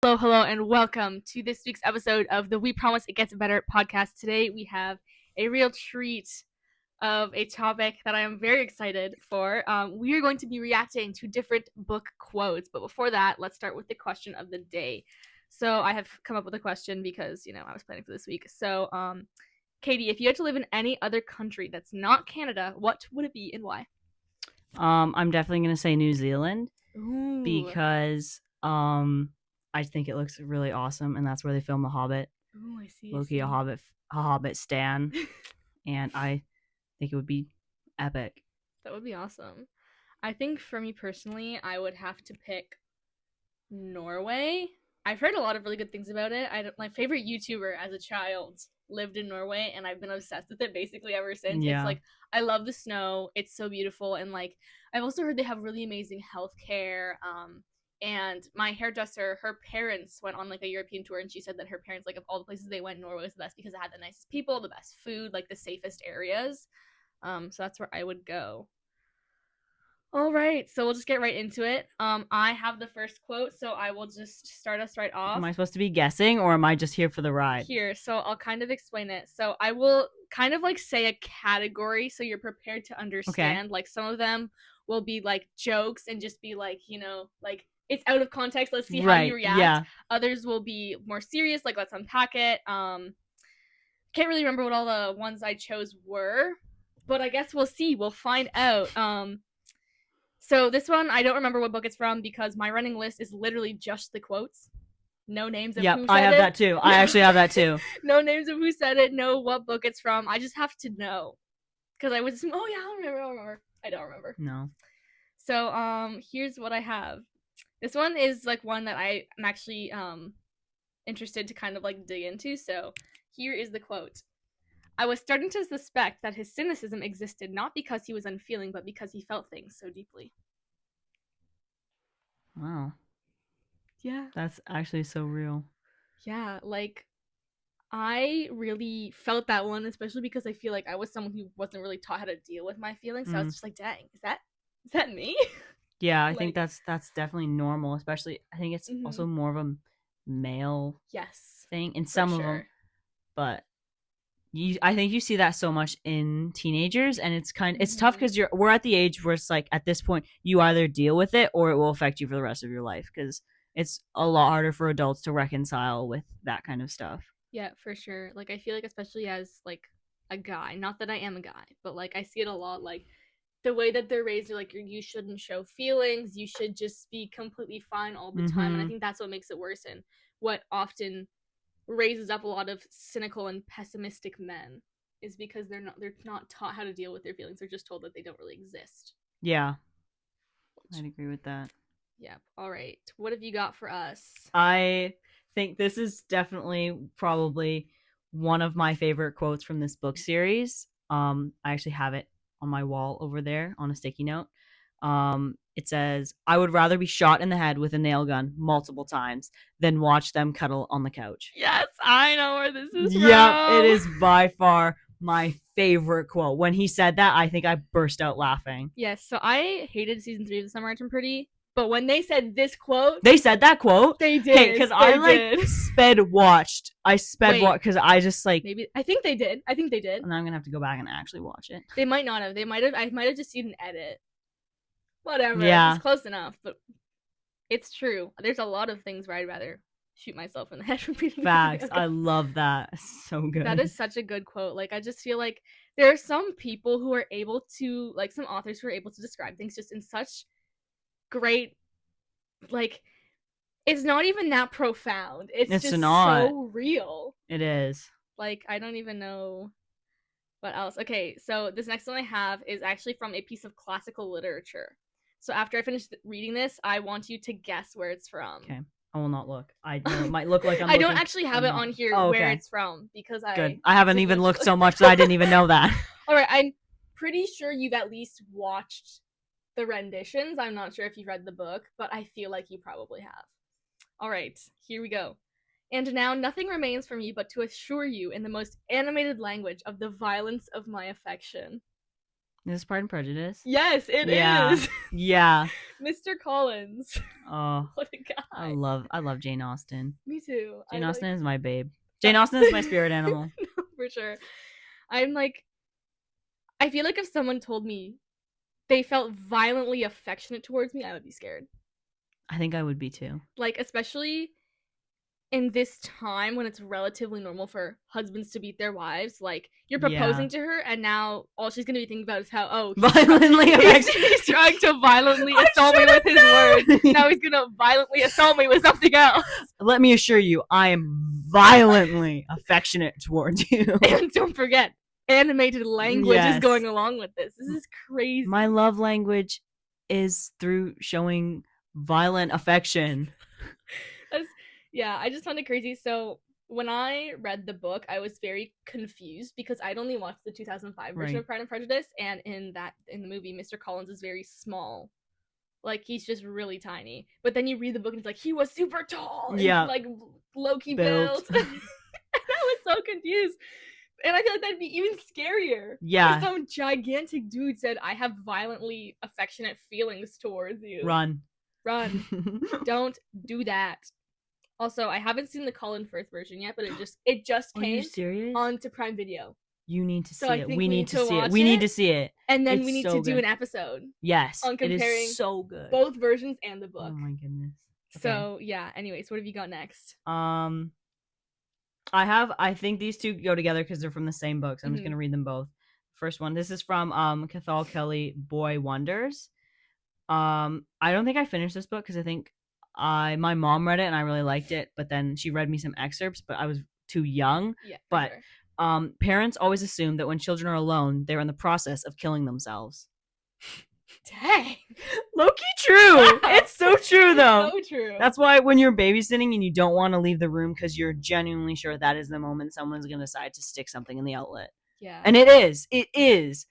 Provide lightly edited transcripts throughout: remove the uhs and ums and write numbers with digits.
Hello, and welcome to this week's episode of the We Promise It Gets Better podcast. Today we have a real treat of a topic that I am very excited for. We are going to be reacting to different book quotes, but before that, let's start with the question of the day. So I have come up with a question because, I was planning for this week. So, Katie, if you had to live in any other country that's not Canada, what would it be and why? I'm definitely gonna say New Zealand Ooh. because I think it looks really awesome, and that's where they filmed The Hobbit. Ooh, I see. Loki, a Hobbit stan, and I think it would be epic. That would be awesome. I think for me personally, I would have to pick Norway. I've heard a lot of really good things about it. My favorite YouTuber as a child lived in Norway, and I've been obsessed with it basically ever since. Yeah. It's like, I love the snow. It's so beautiful, and like I've also heard they have really amazing healthcare. And my hairdresser, her parents went on like a European tour, and she said that her parents, like, of all the places they went, Norway was the best because it had the nicest people, the best food, like the safest areas. So that's where I would go. All right, so we'll just get right into it. I have the first quote, so I will just start us right off. Am I supposed to be guessing, or am I just here for the ride? Here, so I'll kind of explain it. So I will kind of like say a category so you're prepared to understand. Okay. Like some of them will be like jokes and just be like, like it's out of context. Let's see how you react. Yeah. Others will be more serious, like let's unpack it. Can't really remember what all the ones I chose were, but I guess we'll see. We'll find out. So this one, I don't remember what book it's from because my running list is literally just the quotes. No names of who said it. Yep, I have that too. I actually have that too. No names of who said it, no what book it's from. I just have to know. Because I was, oh yeah, I remember. I don't remember. No. So, here's what I have. This one is like one that I am actually interested to kind of like dig into. So, here is the quote. I was starting to suspect that his cynicism existed not because he was unfeeling, but because he felt things so deeply. Wow. Yeah. That's actually so real. Yeah, like, I really felt that one, especially because I feel like I was someone who wasn't really taught how to deal with my feelings. So I was just like, dang, is that me? Yeah, I think that's definitely normal, especially I think it's also more of a male thing in some of them. But I think you see that so much in teenagers, and it's it's tough because we're at the age where it's like at this point you either deal with it or it will affect you for the rest of your life because it's a lot harder for adults to reconcile with that kind of stuff. Yeah, for sure. Like I feel like especially as like a guy, not that I am a guy, but like I see it a lot, like the way that they're raised are like you shouldn't show feelings, you should just be completely fine all the time. And I think that's what makes it worse and what often raises up a lot of cynical and pessimistic men is because they're not taught how to deal with their feelings. They're just told that they don't really exist. Yeah. I'd agree with that. Yep. All right. What have you got for us? I think this is definitely probably one of my favorite quotes from this book series. I actually have it on my wall over there on a sticky note. It says, I would rather be shot in the head with a nail gun multiple times than watch them cuddle on the couch. Yes, I know where this is from. Yeah, it is by far my favorite quote. When he said that, I think I burst out laughing. Yes, so I hated season 3 of The Summer Arch and Pretty, but when they said this quote... They said that quote? They did. Because I sped watched. I sped watched because I just like... Maybe. I think they did. And I'm going to have to go back and actually watch it. They might not have. I might have just seen an edit. Whatever. Yeah. It's close enough, but it's true. There's a lot of things where I'd rather shoot myself in the head for reading. Facts. I love that. So good. That is such a good quote. Like, I just feel like there are some people who are able to, like, some authors who are able to describe things just in such great, like, it's not even that profound. It's just not so real. It is. Like, I don't even know what else. Okay, so this next one I have is actually from a piece of classical literature. So after I finish reading this, I want you to guess where it's from. Okay. I will not look. I know it might look like I'm I don't actually have it on here where it's from because Good. I haven't even looked so much that I didn't even know that. All right, I'm pretty sure you've at least watched the renditions. I'm not sure if you've read the book, but I feel like you probably have. All right, here we go. And now nothing remains for me but to assure you in the most animated language of the violence of my affection. Is this Pride and Prejudice? Yes, it is. Yeah. Mr. Collins. Oh, what a guy. I love Jane Austen. Me too. Jane Austen is my babe. Jane Austen is my spirit animal. No, for sure. I'm like, I feel like if someone told me they felt violently affectionate towards me, I would be scared. I think I would be too. Like, especially in this time when it's relatively normal for husbands to beat their wives. Like, you're proposing to her, and now all she's gonna be thinking about is how, violently he's trying to violently assault me with his words. Now he's gonna violently assault me with something else. Let me assure you, I am violently affectionate towards you. And don't forget, animated language is going along with this. This is crazy. My love language is through showing violent affection. Yeah, I just found it crazy. So when I read the book, I was very confused because I'd only watched the 2005 version of Pride and Prejudice, and in the movie, Mr. Collins is very small. Like, he's just really tiny. But then you read the book and it's like, he was super tall and like low-key built. And I was so confused. And I feel like that'd be even scarier. Yeah. If some gigantic dude said, I have violently affectionate feelings towards you. Run. Don't do that. Also, I haven't seen the Colin Firth version yet, but it just came onto Prime Video. You need to see it. We need to see it. We need to see it. And then we need to do an episode. Yes. On comparing it is so good. Both versions and the book. Oh my goodness. Okay. So yeah, anyways, what have you got next? I think these two go together because they're from the same book, so I'm just gonna read them both. First one. This is from Cathal Kelly, Boy Wonders. I don't think I finished this book because I think my mom read it and I really liked it, but then she read me some excerpts, but I was too young. Yeah. But parents always assume that when children are alone, they're in the process of killing themselves. Dang. Low-key true. It's so true though. So true. That's why when you're babysitting and you don't want to leave the room because you're genuinely sure that is the moment someone's gonna decide to stick something in the outlet. Yeah. And it is.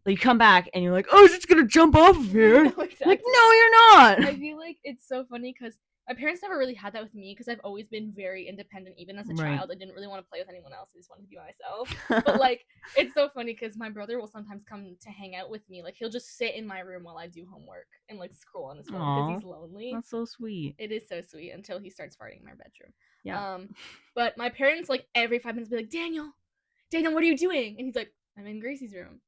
You come back and you're like, oh, it's gonna jump off of here. No, exactly. Like, no, you're not. I feel like it's so funny because my parents never really had that with me because I've always been very independent. Even as a child, I didn't really want to play with anyone else. I just wanted to be myself. But like, it's so funny because my brother will sometimes come to hang out with me. Like, he'll just sit in my room while I do homework and like scroll on his phone because he's lonely. That's so sweet. It is so sweet until he starts farting in my bedroom. Yeah. But my parents like every 5 minutes be like, Daniel, what are you doing? And he's like, I'm in Gracie's room.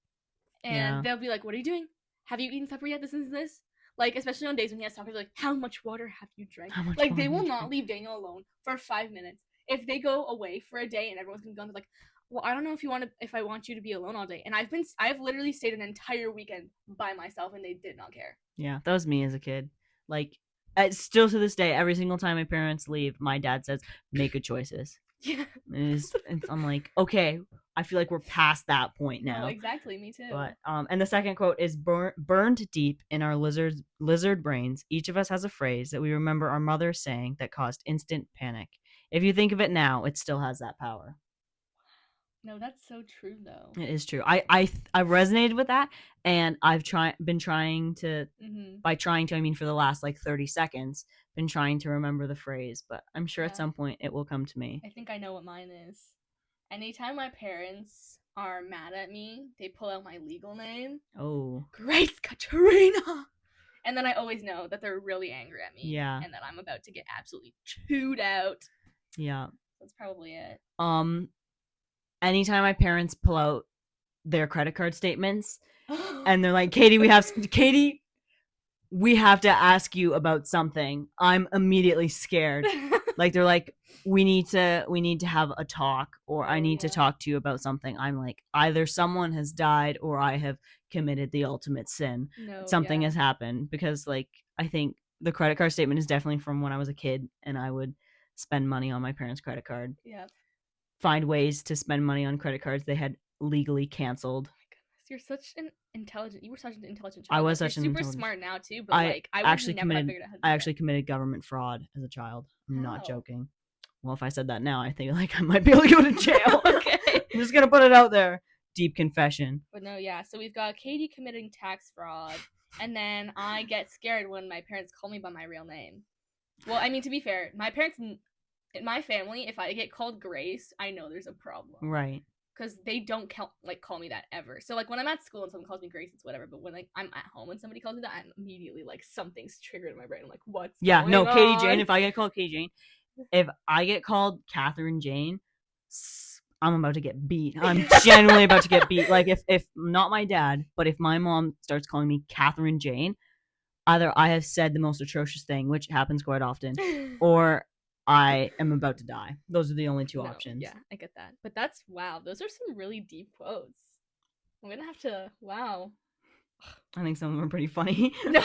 And they'll be like, what are you doing? Have you eaten supper yet? This. Like, especially on days when he has to talk, he's like, how much water have you drank? Like, they will not leave Daniel alone for 5 minutes. If they go away for a day and everyone's gonna go, they're like, well, I don't know if I want you to be alone all day. And I've literally stayed an entire weekend by myself and they did not care. Yeah, that was me as a kid. Like, still to this day, every single time my parents leave, my dad says, make good choices. Yeah. And I'm like, okay, I feel like we're past that point now. Oh, exactly, me too. But and the second quote is burned deep in our lizard brains. Each of us has a phrase that we remember our mother saying that caused instant panic. If you think of it now, it still has that power. No, that's so true though. It is true. I resonated with that, and I've been trying to by trying to I mean for the last like 30 seconds been trying to remember the phrase, but I'm sure at some point it will come to me. I think I know what mine is. Anytime my parents are mad at me, they pull out my legal name. Oh. Grace Katrina! And then I always know that they're really angry at me. Yeah. And that I'm about to get absolutely chewed out. Yeah. That's probably it. Anytime my parents pull out their credit card statements and they're like, Katie, we have to ask you about something, I'm immediately scared. Like, they're like, we need to have a talk, or I need to talk to you about something. I'm like, either someone has died or I have committed the ultimate sin. Something has happened, because like, I think the credit card statement is definitely from when I was a kid and I would spend money on my parents' credit card. Yeah. Find ways to spend money on credit cards they had legally canceled. Oh my goodness, you were such an intelligent child. I was such an super smart now too, but I actually committed government fraud as a child. I'm not joking. Well, if I said that now, I think like I might be able to go to jail. Okay. I'm just gonna put it out there. Deep confession. But no, yeah. So we've got Katie committing tax fraud, and then I get scared when my parents call me by my real name. Well, I mean, to be fair, my parents, in my family, if I get called Grace, I know there's a problem. Right. because they don't call me that ever. So like when I'm at school and someone calls me Grace, it's whatever. But when like I'm at home and somebody calls me that, I'm immediately like something's triggered in my brain. I'm like, what's going on? Katie Jane. If I get called Katie Jane, if I get called Catherine Jane, I'm about to get beat. I'm genuinely about to get beat. Like if not my dad, but if my mom starts calling me Catherine Jane, either I have said the most atrocious thing, which happens quite often, or I am about to die. Those are the only two options. Yeah, I get that. But that's wow. Those are some really deep quotes. I'm gonna have to wow. I think some of them are pretty funny. No.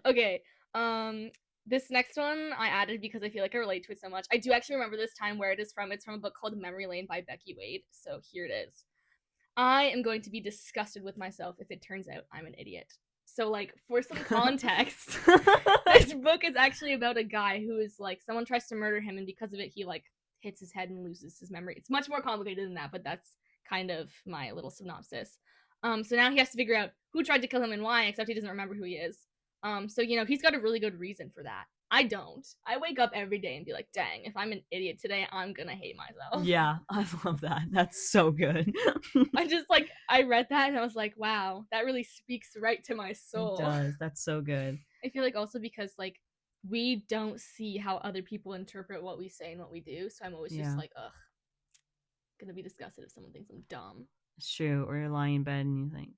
Okay. This next one I added because I feel like I relate to it so much. I do actually remember this time where it is from. It's from a book called Memory Lane by Becky Wade. So here it is. I am going to be disgusted with myself if it turns out I'm an idiot. So, like, for some context, this book is actually about a guy who is, like, someone tries to murder him, and because of it, he, like, hits his head and loses his memory. It's much more complicated than that, but that's kind of my little synopsis. So now he has to figure out who tried to kill him and why, except he doesn't remember who he is. So, you know, he's got a really good reason for that. I don't. I wake up every day and be like, dang, if I'm an idiot today, I'm gonna hate myself. Yeah, I love that. That's so good. I read that and I was like, wow, that really speaks right to my soul. It does. That's so good. I feel like also because, like, we don't see how other people interpret what we say and what we do, so I'm always just like, ugh, gonna be disgusted if someone thinks I'm dumb. It's true. Or you're lying in bed and you think,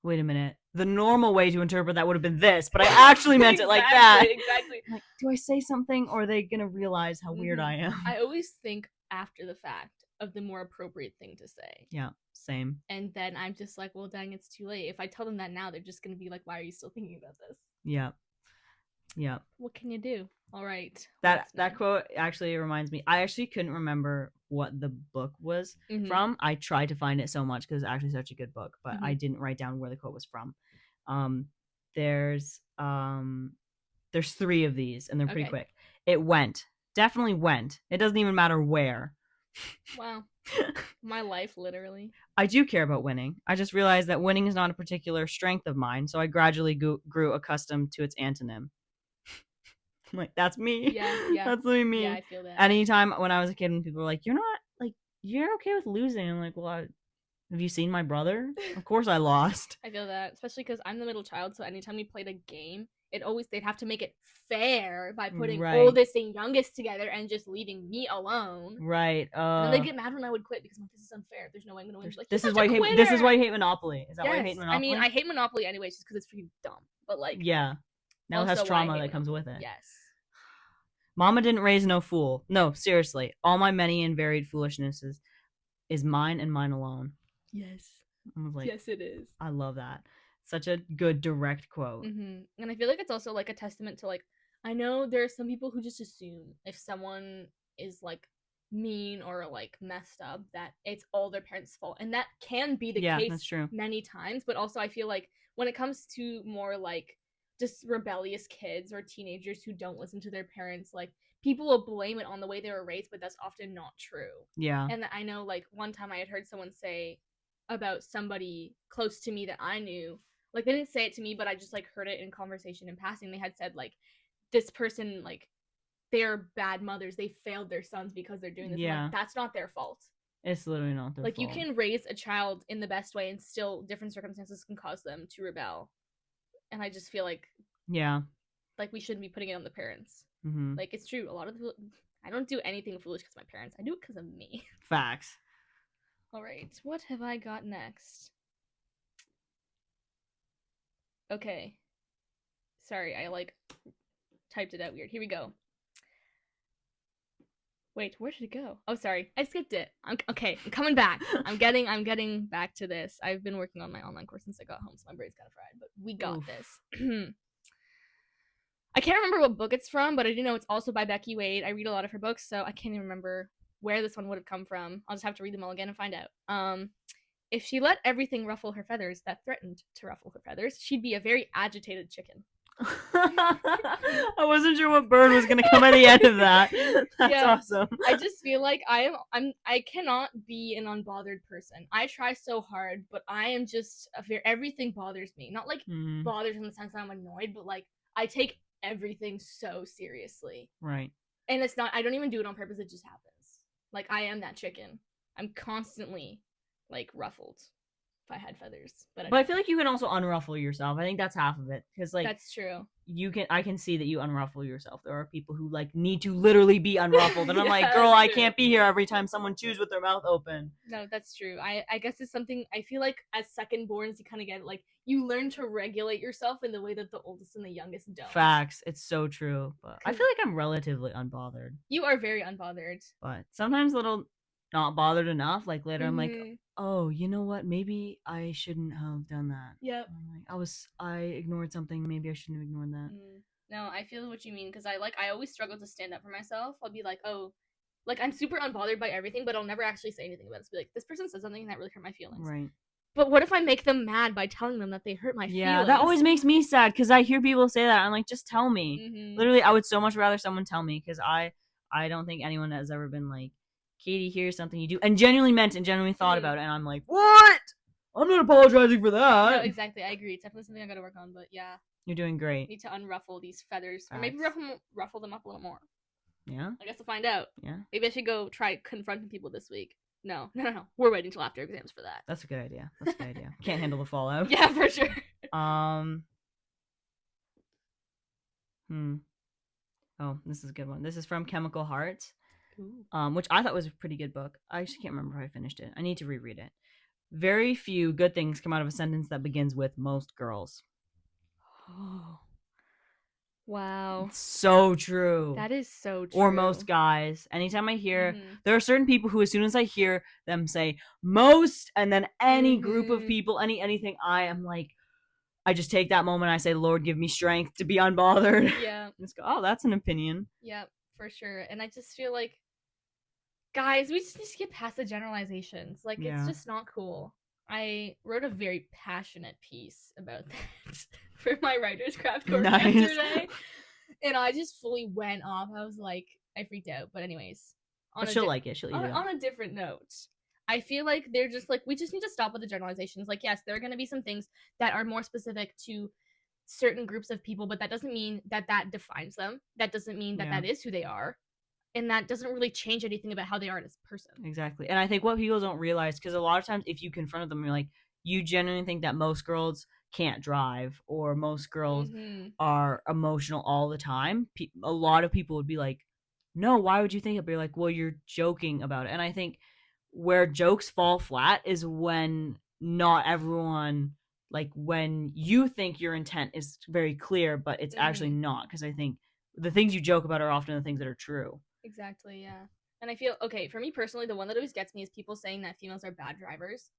wait a minute, the normal way to interpret that would have been this, but I actually meant it like that. Exactly. Like, do I say something, or are they gonna realize how weird I am? I always think after the fact of the more appropriate thing to say. Yeah, same. And then I'm just like, well, dang, it's too late. If I tell them that now, they're just gonna be like, why are you still thinking about this? Yeah. Yeah. What can you do? All right. That quote actually reminds me. I actually couldn't remember what the book was from. I tried to find it so much because it's actually such a good book, but I didn't write down where the quote was from. There's 3 of these, and they're pretty quick. It went. Definitely went. It doesn't even matter where. Wow. My life, literally. I do care about winning. I just realized that winning is not a particular strength of mine, so I gradually grew accustomed to its antonym. I'm like, that's me. Yeah. That's me. Yeah, I feel that. Anytime when I was a kid, when people were like, you're okay with losing. I'm like, well, have you seen my brother? Of course I lost. I feel that, especially because I'm the middle child, so anytime we played a game, they'd have to make it fair by putting oldest and youngest together and just leaving me alone. Right. And then they'd get mad when I would quit because I'm like, this is unfair. There's no way I'm gonna win. Like, this is why you hate Monopoly. Is that why you hate Monopoly? I mean, I hate Monopoly anyways, just because it's freaking dumb. But like, yeah, now it has trauma that comes with it. Yes. Mama didn't raise no fool. No, seriously. All my many and varied foolishnesses is mine and mine alone. Yes. I was like, yes, it is. I love that. Such a good direct quote. And I feel like it's also like a testament to, like, I know there are some people who just assume if someone is like mean or like messed up that it's all their parents' fault, and that can be the case that's true. Many times. But also I feel like when it comes to more like just rebellious kids or teenagers who don't listen to their parents, like, people will blame it on the way they were raised, but that's often not true. Yeah. And I know, like, one time I had heard someone say about somebody close to me that I knew, like, they didn't say it to me, but I just like heard it in conversation in passing. They had said, like, this person, like, they're bad mothers, they failed their sons because they're doing this. Yeah. Like, that's not their fault. It's literally not their fault. Like, you can raise a child in the best way and still different circumstances can cause them to rebel. And I just feel like, yeah, like, we shouldn't be putting it on the parents. Like, it's true. A lot of the, I don't do anything foolish because of my parents. I do it because of me. Facts. All right, what have I got next? Okay. Sorry, I like typed it out weird. Here we go. Wait, where did it go? Oh, sorry, I skipped it. I'm coming back. I'm getting back to this. I've been working on my online course since I got home, so my brain's kind of fried, but we got this. I can't remember what book it's from, but I do know it's also by Becky Wade. I read a lot of her books, so I can't even remember where this one would have come from. I'll just have to read them all again and find out. If she let everything ruffle her feathers that threatened to ruffle her feathers, she'd be a very agitated chicken. I wasn't sure what bird was gonna come at the end of that. That's awesome. I just feel like I cannot be an unbothered person. I try so hard, but I am just everything bothers me. Not like bothers in the sense that I'm annoyed, but like I take everything so seriously. Right. And it's not, I don't even do it on purpose, it just happens. Like, I am that chicken. I'm constantly like ruffled if I had feathers. But I feel like you can also unruffle yourself. I think that's half of it, because like that's true. I can see that you unruffle yourself. There are people who like need to literally be unruffled, and I'm like, girl, I can't be here every time someone chews with their mouth open. No, that's true. I guess it's something I feel like as secondborns you kind of get like you learn to regulate yourself in the way that the oldest and the youngest don't. Facts. It's so true. But I feel like I'm relatively unbothered. You are very unbothered. But sometimes little not bothered enough. Like later, I'm like, oh, you know what? Maybe I shouldn't have done that. Yep. I'm like, I ignored something. Maybe I shouldn't have ignored that. No, I feel what you mean, because I always struggle to stand up for myself. I'll be like, oh, like I'm super unbothered by everything, but I'll never actually say anything about it. Be like, this person said something that really hurt my feelings. Right. But what if I make them mad by telling them that they hurt my feelings? Yeah, that always makes me sad, because I hear people say that. I'm like, just tell me. Literally, I would so much rather someone tell me, because I don't think anyone has ever been like, Katie, here's something you do, and genuinely meant and genuinely thought about it, and I'm like, what? I'm not apologizing for that. No, exactly. I agree. It's definitely something I gotta work on, but yeah. You're doing great. Need to unruffle these feathers. Or maybe ruffle them up a little more. Yeah? I guess we'll find out. Yeah. Maybe I should go try confronting people this week. No. We're waiting till after exams for that. That's a good idea. Can't handle the fallout. Yeah, for sure. Oh, this is a good one. This is from Chemical Hearts. Which I thought was a pretty good book. I actually can't remember if I finished it. I need to reread it. Very few good things come out of a sentence that begins with most girls. Oh. Wow. It's so true. That is so true. Or most guys. Anytime I hear, there are certain people who, as soon as I hear them say most, and then any group of people, anything, I am like, I just take that moment. I say, Lord, give me strength to be unbothered. Yeah. And just go, oh, that's an opinion. Yeah, for sure. And I just feel like, guys, we just need to get past the generalizations. Like, it's just not cool. I wrote a very passionate piece about that for my writer's craft course yesterday. And I just fully went off. I was like, I freaked out. But anyways. But she'll like it. She'll eat it. On a different note, I feel like they're just like, we just need to stop with the generalizations. Like, yes, there are going to be some things that are more specific to certain groups of people, but that doesn't mean that defines them. That doesn't mean that that is who they are. And that doesn't really change anything about how they are as a person. Exactly. And I think what people don't realize, because a lot of times if you confront them, you're like, you genuinely think that most girls can't drive, or most girls are emotional all the time. A lot of people would be like, no, why would you think it? But you're like, well, you're joking about it. And I think where jokes fall flat is when not everyone, like when you think your intent is very clear, but it's actually not. Because I think the things you joke about are often the things that are true. Exactly, yeah. And I feel, okay, for me personally, the one that always gets me is people saying that females are bad drivers.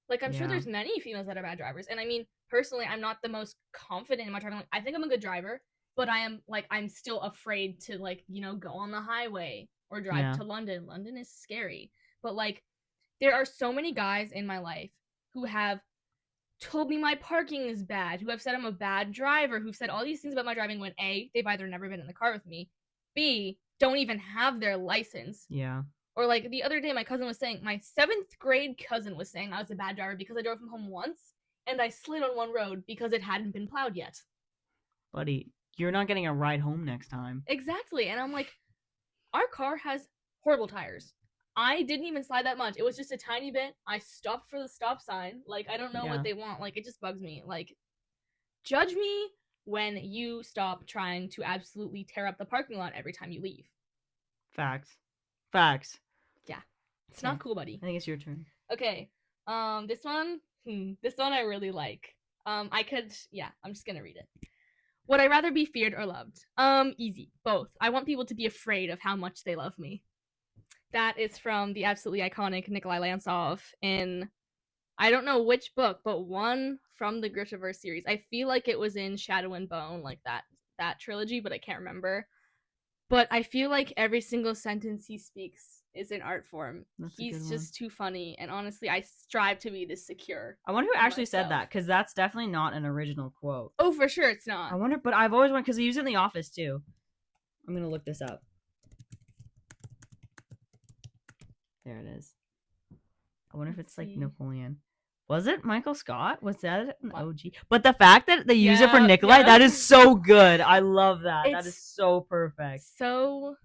Like, I'm sure there's many females that are bad drivers. And I mean, personally, I'm not the most confident in my driving. I think I'm a good driver, but I'm still afraid to, like, you know, go on the highway or drive to London. London is scary. But, like, there are so many guys in my life who have told me my parking is bad, who have said I'm a bad driver, who've said all these things about my driving when A, they've either never been in the car with me, B, don't even have their license. Yeah. Or like the other day, my 7th grade cousin was saying I was a bad driver because I drove him home once and I slid on one road because it hadn't been plowed yet. Buddy, you're not getting a ride home next time. Exactly. And I'm like, our car has horrible tires. I didn't even slide that much. It was just a tiny bit. I stopped for the stop sign. Like, I don't know what they want. Like, it just bugs me. Like, judge me when you stop trying to absolutely tear up the parking lot every time you leave. Facts. Yeah. It's not cool, buddy. I think it's your turn. Okay. This one I really like. I'm just gonna read it. Would I rather be feared or loved? Easy. Both. I want people to be afraid of how much they love me. That is from the absolutely iconic Nikolai Lantsov in, I don't know which book, but one from the Grishaverse series. I feel like it was in Shadow and Bone, like that trilogy, but I can't remember. But I feel like every single sentence he speaks is in art form. He's just too funny, and honestly, I strive to be this secure. I wonder who actually said that, because that's definitely not an original quote. Oh, for sure it's not. I wonder, but I've always wondered, because he used it in The Office, too. I'm going to look this up. There it is. I wonder if it's like Napoleon. Was it Michael Scott? Was that an OG? But the fact that they use it for Nikolai, that is so good. I love that. That is so perfect. So,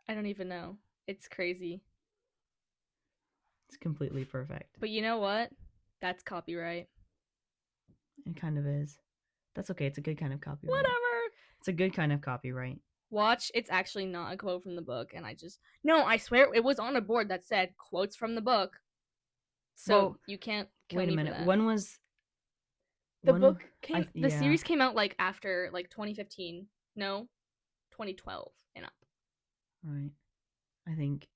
I don't even know. It's crazy. It's completely perfect. But you know what? That's copyright. It kind of is. That's okay. It's a good kind of copyright. Whatever. It's a good kind of copyright. Watch, it's actually not a quote from the book, and I swear it was on a board that said quotes from the book. So you can't kill me. Wait a minute. When was the series came out like after like 2015? No, 2012 and up. Right. I think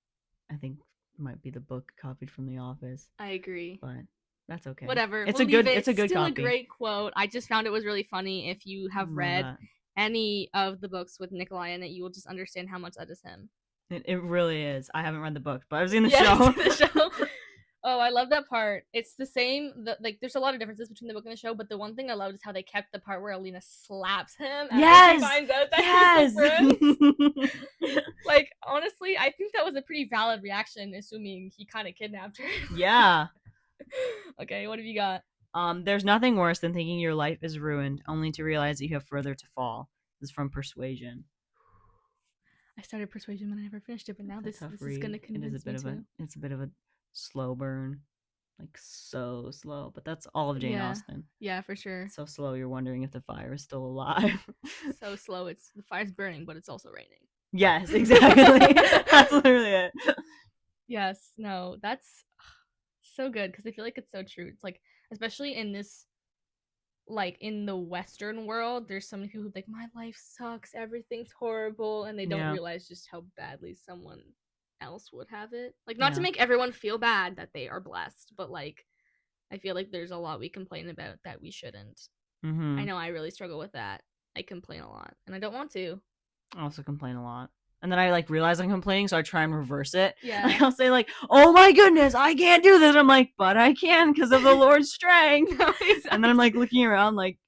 it might be the book copied from The Office. I agree, but that's okay. Whatever. It's a good still copy. A great quote. I just found it was really funny. If you have read any of the books with Nikolai in it, you will just understand how much that is him. It really is. I haven't read the book, but I've seen the show. The show. Oh, I love that part. It's the same. There's a lot of differences between the book and the show, but the one thing I loved is how they kept the part where Alina slaps him and he finds out that he's the prince. Like, honestly, I think that was a pretty valid reaction, assuming he kind of kidnapped her. Yeah. Okay, what have you got? There's nothing worse than thinking your life is ruined, only to realize that you have further to fall. This is from Persuasion. I started Persuasion, but I never finished it. But now this is gonna convince me too. It's a bit of a slow burn, like so slow. But that's all of Jane Austen. Yeah, for sure. So slow, you're wondering if the fire is still alive. So slow, the fire's burning, but it's also raining. Yes, exactly. That's literally it. Yes, no, that's so good because I feel like it's so true. It's like, especially in this, like in the Western world, there's so many people who like, my life sucks, everything's horrible, and they don't realize just how badly someone else would have it. Like, not to make everyone feel bad that they are blessed, but like, I feel like there's a lot we complain about that we shouldn't. Mm-hmm. I know I really struggle with that. I complain a lot, and I don't want to. I also complain a lot. And then I like realize I'm complaining, so I try and reverse it. Yeah. Like, I'll say like, "Oh my goodness, I can't do this." I'm like, "But I can because of the Lord's strength." Exactly. And then I'm like looking around, like,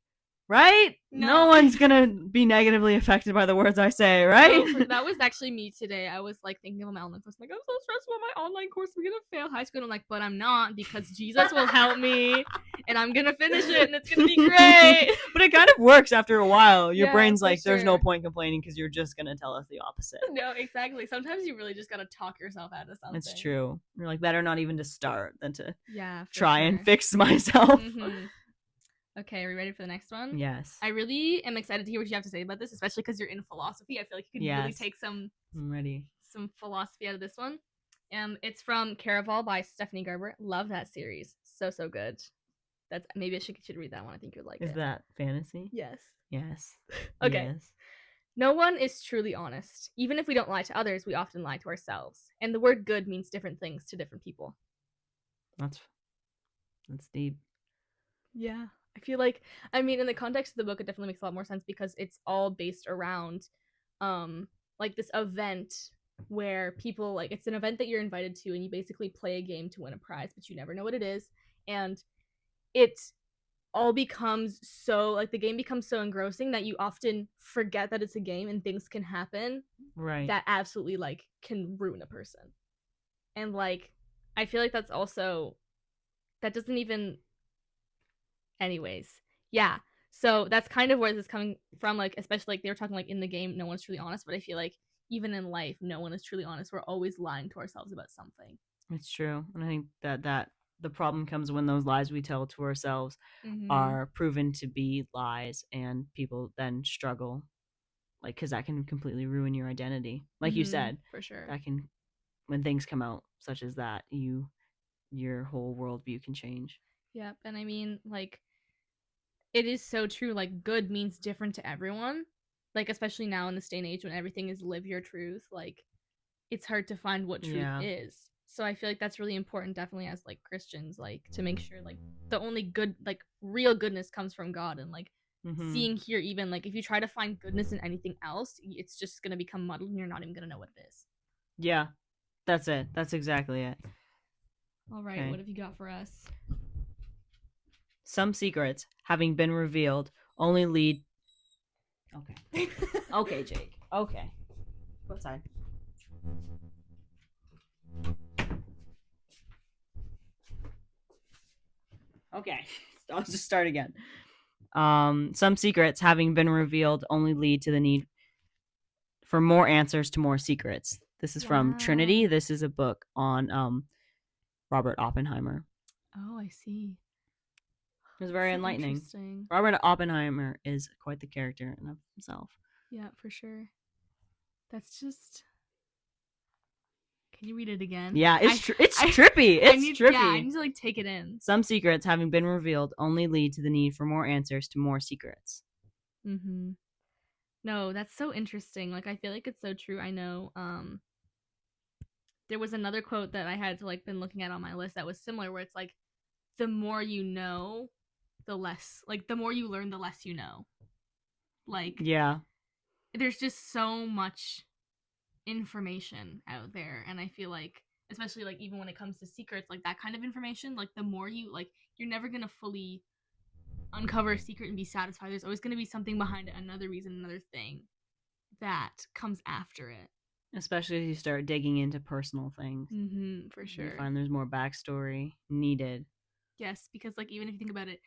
right? No one's gonna be negatively affected by the words I say, right? That was actually me today. I was like thinking of my online course. I'm like, I'm so stressed about my online course. I'm gonna fail high school. And I'm like, but I'm not, because Jesus will help me, and I'm gonna finish it, and it's gonna be great. But it kind of works after a while. Your brain's like, there's no point complaining because you're just gonna tell us the opposite. No, exactly. Sometimes you really just gotta talk yourself out of something. It's true. You're like, better not even to start than to try and fix myself. Mm-hmm. Okay, are we ready for the next one? Yes. I really am excited to hear what you have to say about this, especially because you're in philosophy. I feel like you could really take some philosophy out of this one. It's from Caraval by Stephanie Garber. Love that series. So good. Maybe I should read that one. I think you'd like it. Is that fantasy? Yes. Yes. Okay. Yes. No one is truly honest. Even if we don't lie to others, we often lie to ourselves. And the word good means different things to different people. That's deep. Yeah. I feel like, I mean, in the context of the book, it definitely makes a lot more sense because it's all based around, like this event where people, like, it's an event that you're invited to and you basically play a game to win a prize, but you never know what it is. And it all becomes so, like, the game becomes so engrossing that you often forget that it's a game and things can happen. Right. That absolutely, like, can ruin a person. And, like, I feel like that's also, that doesn't even... Anyways, yeah. So that's kind of where this is coming from, like, especially, like, they were talking, like, in the game, no one's truly honest, but I feel like even in life, no one is truly honest. We're always lying to ourselves about something. It's true. And I think that the problem comes when those lies we tell to ourselves are proven to be lies, and people then struggle, like, because that can completely ruin your identity. Like you said, for sure. That can, when things come out such as that, your whole worldview can change. Yep. And I mean, like, it is so true. Like, good means different to everyone. Like, especially now in this day and age when everything is live your truth. Like, it's hard to find what truth is. So I feel like that's really important, definitely, as, like, Christians, like, to make sure, like, the only good, like, real goodness comes from God. And, like, seeing here, even, like, if you try to find goodness in anything else, it's just going to become muddled and you're not even going to know what it is. Yeah. That's it. That's exactly it. All right. Okay. What have you got for us? Some secrets, having been revealed, only lead... Okay. Okay, Jake. Okay. Go outside. Okay. I'll just start again. Some secrets, having been revealed, only lead to the need for more answers to more secrets. This is from Trinity. This is a book on Robert Oppenheimer. Oh, I see. It was very enlightening. Robert Oppenheimer is quite the character in of himself. Yeah, for sure. That's just. Can you read it again? Yeah, it's trippy. It's trippy. Yeah, I need to like take it in. Some secrets, having been revealed, only lead to the need for more answers to more secrets. Mm-hmm. No, that's so interesting. Like, I feel like it's so true. I know. There was another quote that I had to like been looking at on my list that was similar, where it's like, the more you know, the less, like, the more you learn, the less you know. Like, yeah, there's just so much information out there, and I feel like, especially like even when it comes to secrets, like that kind of information, like the more you like, you're never gonna fully uncover a secret and be satisfied. There's always gonna be something behind it, another reason, another thing that comes after it. Especially as you start digging into personal things. Mm-hmm, for sure. You find there's more backstory needed. Yes, because like even if you think about it,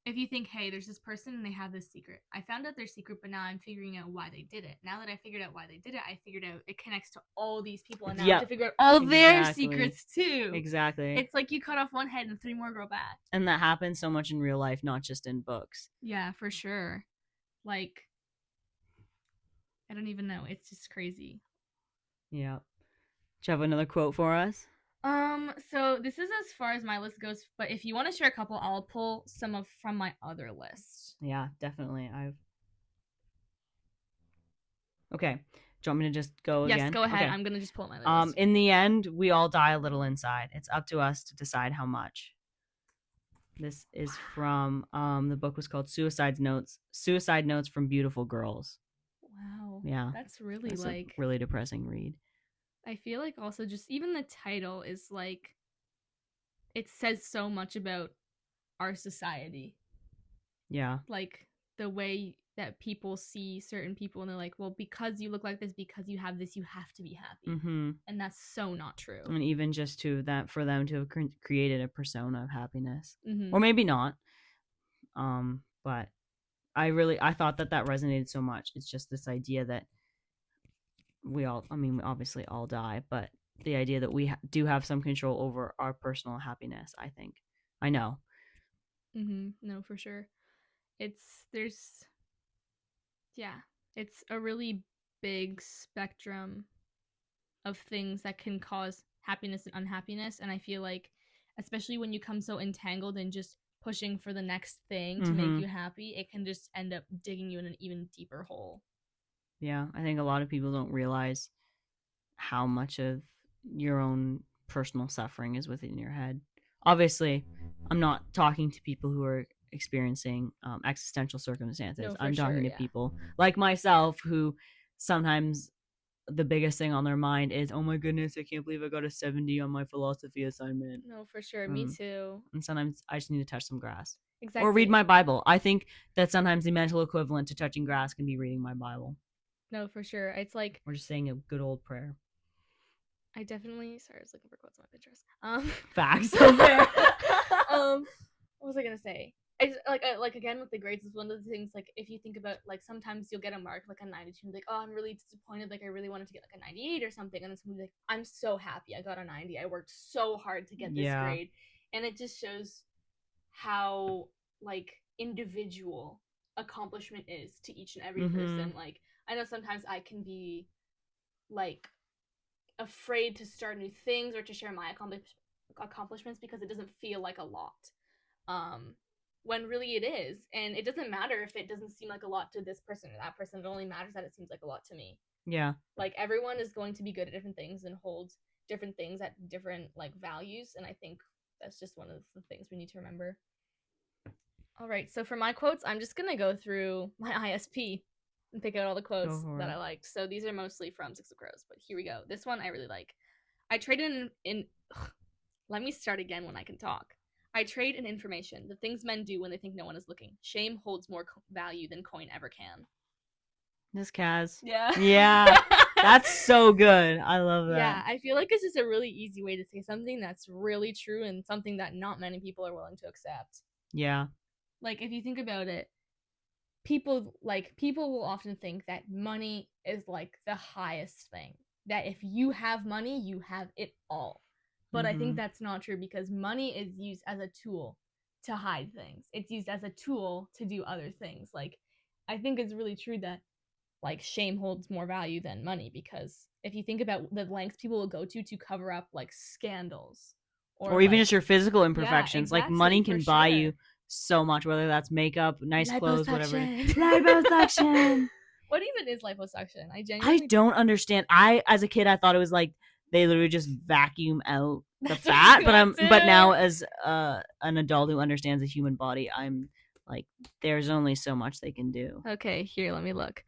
if you think, hey, there's this person and they have this secret. I found out their secret, but now I'm figuring out why they did it. Now that I figured out why they did it, I figured out it connects to all these people, and now I have to figure out all their secrets too. Exactly. It's like you cut off one head and 3 more grow back. And that happens so much in real life, not just in books. Yeah, for sure. Like, I don't even know. It's just crazy. Yeah. Do you have another quote for us? So this is as far as my list goes, but if you want to share a couple, I'll pull some from my other list. Yeah, definitely. Okay. Do you want me to just go again? Yes, go ahead. Okay. I'm gonna just pull my list. In the end, we all die a little inside. It's up to us to decide how much. This is from the book was called Suicide Notes from Beautiful Girls. Wow. Yeah. That's really a really depressing read. I feel like also just even the title is like, it says so much about our society. Yeah. Like the way that people see certain people, and they're like, well, because you look like this, because you have this, you have to be happy. Mm-hmm. And that's so not true. And even just to that, for them to have created a persona of happiness, or maybe not. But I thought that resonated so much. It's just this idea that we obviously all die, but the idea that we do have some control over our personal happiness, I know. No, for sure. It's a really big spectrum of things that can cause happiness and unhappiness, and I feel like, especially when you come so entangled in just pushing for the next thing to make you happy, it can just end up digging you in an even deeper hole. Yeah, I think a lot of people don't realize how much of your own personal suffering is within your head. Obviously, I'm not talking to people who are experiencing existential circumstances. No, I'm talking to people like myself who sometimes the biggest thing on their mind is, oh my goodness, I can't believe I got a 70 on my philosophy assignment. No, for sure. Me too. And sometimes I just need to touch some grass. Exactly. Or read my Bible. I think that sometimes the mental equivalent to touching grass can be reading my Bible. No, for sure. It's like, we're just saying a good old prayer. I definitely, sorry, I was looking for quotes on my Pinterest. Facts. What was I gonna say? Like again with the grades is one of the things, like if you think about, like sometimes you'll get a mark like a 92 and be like, oh, I'm really disappointed, like I really wanted to get like a 98 or something, and then somebody's like, I'm so happy I got a 90, I worked so hard to get this grade. And it just shows how like individual accomplishment is to each and every person. Like I know sometimes I can be like afraid to start new things or to share my accomplishments because it doesn't feel like a lot. When really it is, and it doesn't matter if it doesn't seem like a lot to this person or that person. It only matters that it seems like a lot to me. Yeah. Like everyone is going to be good at different things and hold different things at different like values, and I think that's just one of the things we need to remember. All right, so for my quotes, I'm just gonna go through my ISP and pick out all the quotes that I liked. So these are mostly from Six of Crows, but here we go. This one I really like. I traded let me start again when I can talk. I trade in information, the things men do when they think no one is looking. Shame holds more value than coin ever can. This Kaz. Yeah. Yeah. That's so good. I love that. Yeah, I feel like it's just a really easy way to say something that's really true and something that not many people are willing to accept. Yeah. Like, if you think about it, people will often think that money is like the highest thing. That if you have money, you have it all. But I think that's not true because money is used as a tool to hide things. It's used as a tool to do other things. Like, I think it's really true that, like, shame holds more value than money, because if you think about the lengths people will go to cover up, like, scandals. Or even just your physical imperfections. Yeah, exactly, like, money can buy you so much, whether that's makeup, nice clothes, whatever. Liposuction. What even is liposuction? I don't understand. As a kid, I thought it was like they literally just vacuum out the fat. But now as an adult who understands the human body, I'm like, there's only so much they can do. Okay, here, let me look.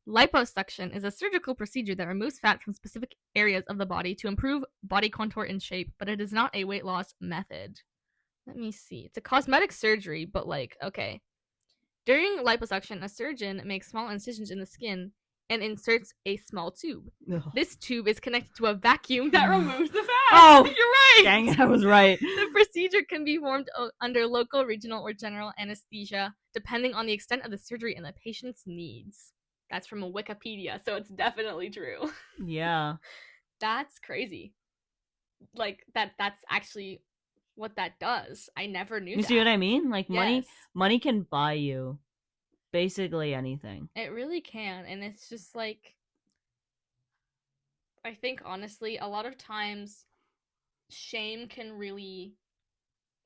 Liposuction is a surgical procedure that removes fat from specific areas of the body to improve body contour and shape, but it is not a weight loss method. Let me see. It's a cosmetic surgery, but like, okay. During liposuction, a surgeon makes small incisions in the skin and inserts a small tube. Ugh. This tube is connected to a vacuum that removes the fat. Oh, you're right. Dang it, I was right. The procedure can be performed under local, regional, or general anesthesia, depending on the extent of the surgery and the patient's needs. That's from a Wikipedia, so it's definitely true. Yeah. That's crazy. Like, that's actually what that does. I never knew that. You see what I mean? Like, yes. money can buy you basically anything. It really can, and it's just like, I think honestly, a lot of times shame can really,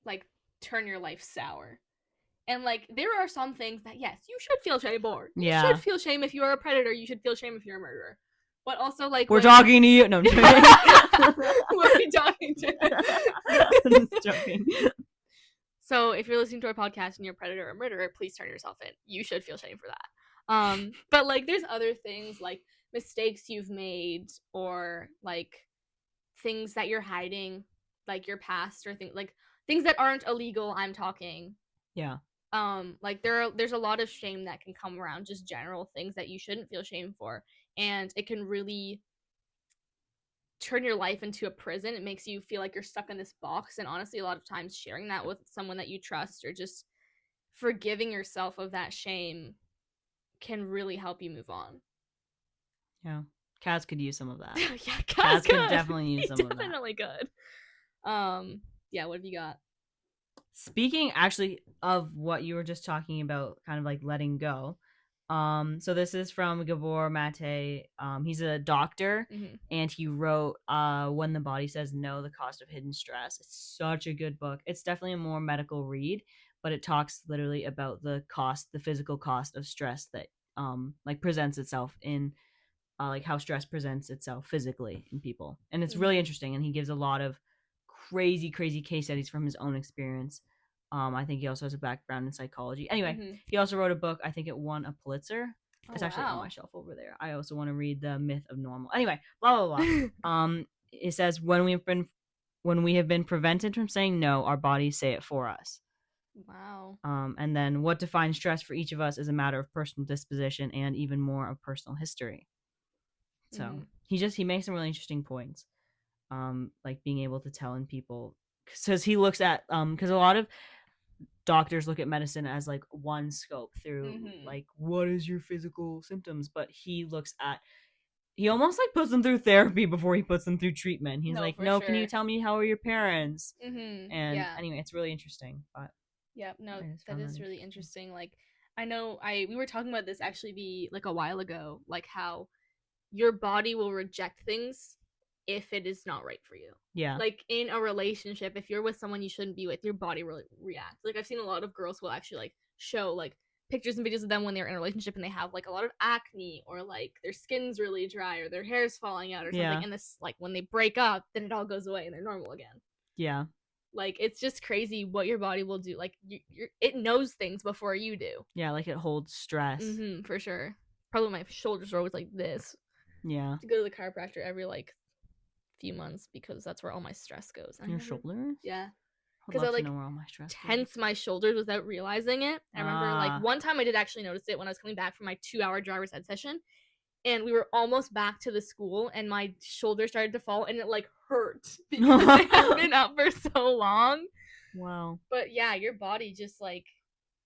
like, turn your life sour. And, like, there are some things that, yes, you should feel shame for. You should feel shame if you are a predator. You should feel shame if you're a murderer. But also, like, we're talking to you. No, I'm joking. Who are we talking to? I'm just joking. So if you're listening to our podcast and you're a predator or a murderer, please turn yourself in. You should feel shame for that. But, like, there's other things, like mistakes you've made, or like things that you're hiding, like your past, or things that aren't illegal. I'm talking. Yeah. Like there's a lot of shame that can come around just general things that you shouldn't feel shame for, and it can really turn your life into a prison. It makes you feel like you're stuck in this box, and honestly, a lot of times sharing that with someone that you trust, or just forgiving yourself of that shame, can really help you move on. Yeah, Kaz could use some of that. Yeah, Kaz could definitely use some of that. Definitely could. Yeah, what have you got? Speaking actually of what you were just talking about, kind of like letting go. So this is from Gabor Mate. He's a doctor, and he wrote When the Body Says No, The Cost of Hidden Stress. It's such a good book. It's definitely a more medical read, but it talks literally about the physical cost of stress that like presents itself in like how stress presents itself physically in people. And it's really interesting, and he gives a lot of crazy case studies from his own experience. I think he also has a background in psychology. Anyway, he also wrote a book. I think it won a Pulitzer. It's actually on my shelf over there. I also want to read The Myth of Normal. Anyway, blah blah blah. It says when we have been prevented from saying no, our bodies say it for us. Wow. And then what defines stress for each of us is a matter of personal disposition and even more of personal history. So he makes some really interesting points. Like being able to tell in people, because he looks at because a lot of doctors look at medicine as like one scope through like what is your physical symptoms, but he almost like puts them through therapy before he puts them through treatment. He's like, no, can you tell me how are your parents? And anyway, it's really interesting. But yeah, no, that is really interesting. Like, I know we were talking about this actually like a while ago, like how your body will reject things if it is not right for you. Yeah. Like in a relationship, if you're with someone you shouldn't be with, your body will react. Like I've seen a lot of girls who will actually like show like pictures and videos of them when they're in a relationship and they have like a lot of acne, or like their skin's really dry, or their hair's falling out or something. Yeah. And this, like, when they break up, then it all goes away and they're normal again. Yeah. Like, it's just crazy what your body will do. Like, it knows things before you do. Yeah, like it holds stress. For sure. Probably my shoulders are always like this. Yeah. To go to the chiropractor every like few months because that's where all my stress goes. Your shoulders? Yeah. Because I like know where all my stress tense my shoulders without realizing it. I remember like one time I did actually notice it when I was coming back from my 2-hour driver's ed session, and we were almost back to the school, and my shoulder started to fall, and it like hurt because I had been up for so long. Wow. But yeah, your body just like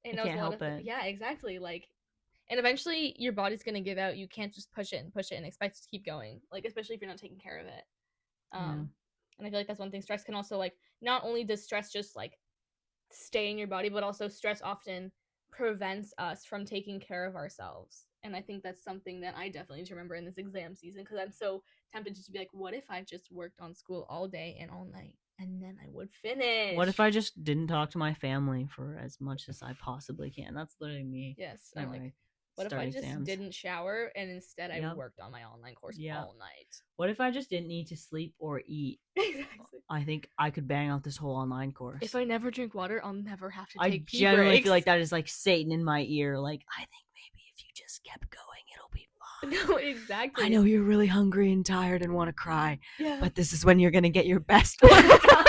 it knows can't help it. Yeah, exactly. Like, and eventually your body's gonna give out. You can't just push it and expect it to keep going. Like, especially if you're not taking care of it. And I feel like that's one thing. Stress can also, like, not only does stress just, like, stay in your body, but also stress often prevents us from taking care of ourselves. And I think that's something that I definitely need to remember in this exam season, because I'm so tempted to be like, what if I just worked on school all day and all night, and then I would finish? What if I just didn't talk to my family for as much as I possibly can? That's literally me. Yes. I'm like, what if I just didn't shower and instead I worked on my online course all night? What if I just didn't need to sleep or eat? Exactly. I think I could bang out this whole online course. If I never drink water, I'll never have to take pee breaks. I generally feel like that is like Satan in my ear. Like, I think maybe if you just kept going, it'll be fine. No, exactly. I know you're really hungry and tired and want to cry, but this is when you're going to get your best work done.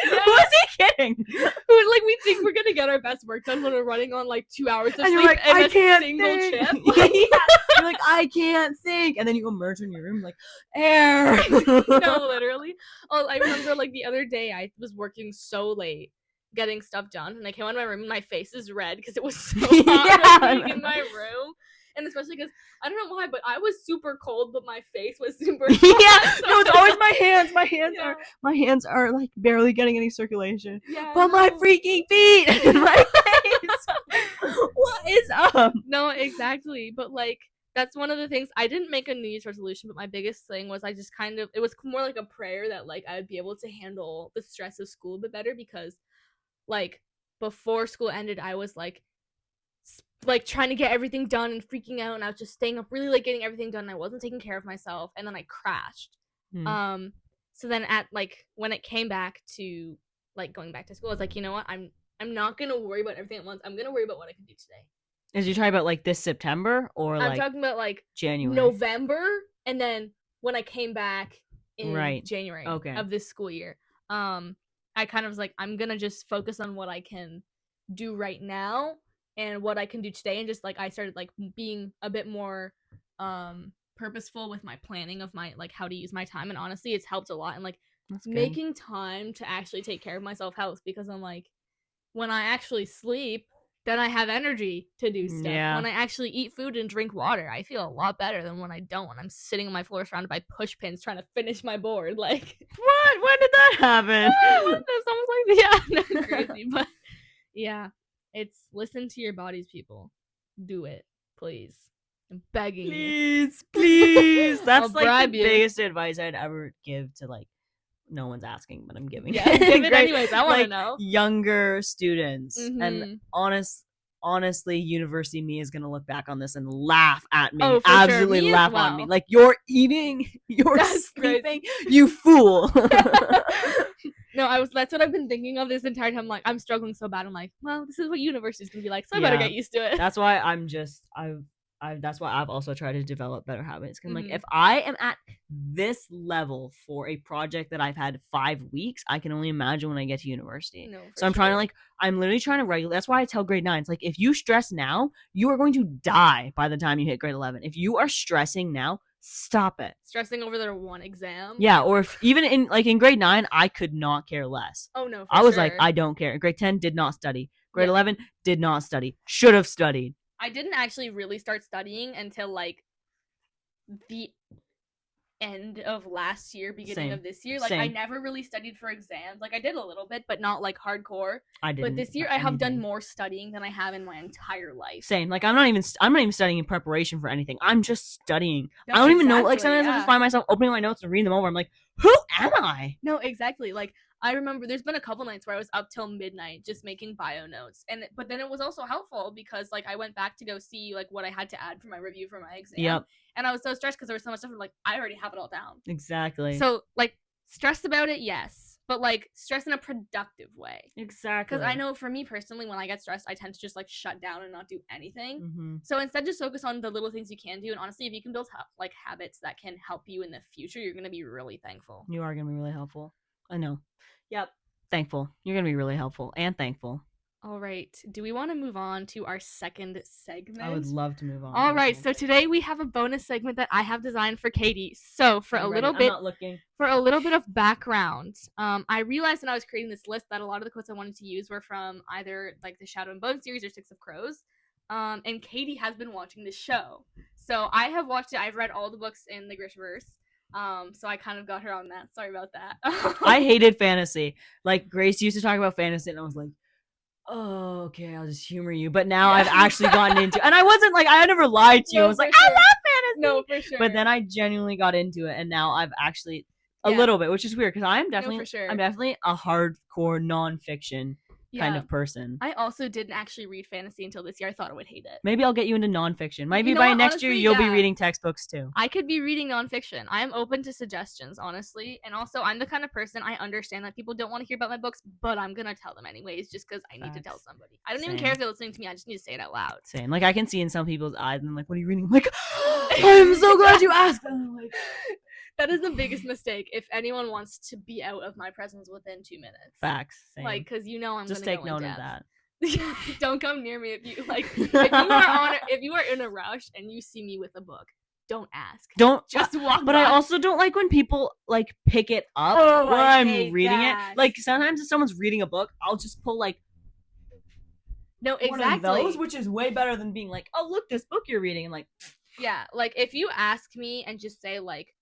Who is he kidding? Like, we think we're gonna get our best work done when we're running on like 2 hours of sleep like, and a single chip. You're like, I can't think, and then you emerge in your room like, air. No, literally. Oh, I remember like the other day I was working so late getting stuff done, and I came out of my room and my face is red because it was so hot being in my room. And especially because, I don't know why, but I was super cold, but my face was super hot. Yeah, no, it's always my hands. My hands are like barely getting any circulation. Yeah, but my freaking feet and my face. What is up? No, exactly. But like, that's one of the things. I didn't make a New Year's resolution, but my biggest thing was I just it was more like a prayer that like I would be able to handle the stress of school a bit better, because like before school ended, I was like trying to get everything done and freaking out, and I was just staying up really late getting everything done, and I wasn't taking care of myself, and then I crashed. So then at like when it came back to like going back to school, I was like, you know what, I'm not gonna worry about everything at once. I'm gonna worry about what I can do today. Is you talking about like this September or I'm talking about like January, November, and then when I came back in January of this school year, I kind of was like, I'm gonna just focus on what I can do right now and what I can do today, and just like I started like being a bit more purposeful with my planning of my like how to use my time, and honestly it's helped a lot, and like making time to actually take care of myself helps, because I'm like, when I actually sleep, then I have energy to do stuff. When I actually eat food and drink water, I feel a lot better than when I don't, when I'm sitting on my floor surrounded by push pins trying to finish my board. Like, what? When did that happen? It's almost like, yeah, crazy. But yeah, it's listen to your bodies, people. Do it, please. I'm begging you. Please. That's like the biggest advice I'd ever give to like, no one's asking, but I'm giving it. Give it anyways. I want to know. Younger students. And honestly, university me is gonna look back on this and laugh at me. Absolutely sure. Laugh on me. Like, you're eating, you're sleeping, you fool. No, that's what I've been thinking of this entire time. Like, I'm struggling so bad. I'm like, well, this is what university's gonna be like, so I better get used to it. That's why that's why I've also tried to develop better habits. Cause like, if I am at this level for a project that I've had 5 weeks, I can only imagine when I get to university. No, so I'm trying to I'm literally trying to regulate. That's why I tell grade 9s, like, if you stress now, you are going to die by the time you hit grade 11. If you are stressing now, stop it. Stressing over their one exam. Yeah, or if even in grade 9, I could not care less. Oh no, I was like, I don't care. Grade 10 did not study. Grade 11 did not study. Should have studied. I didn't actually really start studying until like the end of last year, beginning of this year. Like, I never really studied for exams. Like, I did a little bit, but not like hardcore. I didn't. But this year I have done more studying than I have in my entire life. Same. Like, I'm not even studying in preparation for anything. I'm just studying. I don't even know. Like, sometimes I just find myself opening my notes and reading them over. I'm like, who am I? No, exactly. Like, I remember there's been a couple nights where I was up till midnight just making bio notes, but then it was also helpful because like I went back to go see like what I had to add for my review for my exam, and I was so stressed because there was so much stuff. I'm like, I already have it all down. Exactly. So like, stressed about it, yes, but like stress in a productive way. Exactly. Because I know for me personally, when I get stressed, I tend to just like shut down and not do anything. So instead, just focus on the little things you can do, and honestly, if you can build like habits that can help you in the future, you're gonna be really thankful. You are gonna be really helpful. I know. Yep. Thankful. You're going to be really helpful and thankful. All right. Do we want to move on to our second segment? I would love to move on. All right. So today we have a bonus segment that I have designed for Katie. So for a little bit of background, I realized when I was creating this list that a lot of the quotes I wanted to use were from either like the Shadow and Bone series or Six of Crows. And Katie has been watching this show. So I have watched it. I've read all the books in the Grishverse. So I kind of got her on that. Sorry about that. I hated fantasy. Like, Grace used to talk about fantasy, and I was like, oh, okay, I'll just humor you. But now I've actually gotten into it. And I wasn't like, I never lied to you. I was like, sure. I love fantasy. No, for sure. But then I genuinely got into it, and now I've actually a little bit, which is weird because I'm definitely a hardcore nonfiction kind of person. I also didn't actually read fantasy until this year. I thought I would hate it. Maybe I'll get you into nonfiction. Maybe by next year you'll be reading textbooks too. I could be reading nonfiction. I am open to suggestions, honestly. And also, I'm the kind of person, I understand that people don't want to hear about my books, but I'm going to tell them anyways just because I need to tell somebody. I don't even care if they're listening to me. I just need to say it out loud. Same. Like, I can see in some people's eyes and I'm like, what are you reading? I'm like, I'm so glad you asked. I'm like... That is the biggest mistake. If anyone wants to be out of my presence within 2 minutes. Facts. Same. Like, because I'm going to just take note of that. Don't come near me if you like. If you are in a rush and you see me with a book, don't ask. Don't just walk. But by. I also don't like when people like pick it up when I'm reading it. Like, sometimes if someone's reading a book, I'll just pull like. No, exactly. One of those, which is way better than being like, oh, look, this book you're reading, and like. Yeah, like if you ask me and just say like,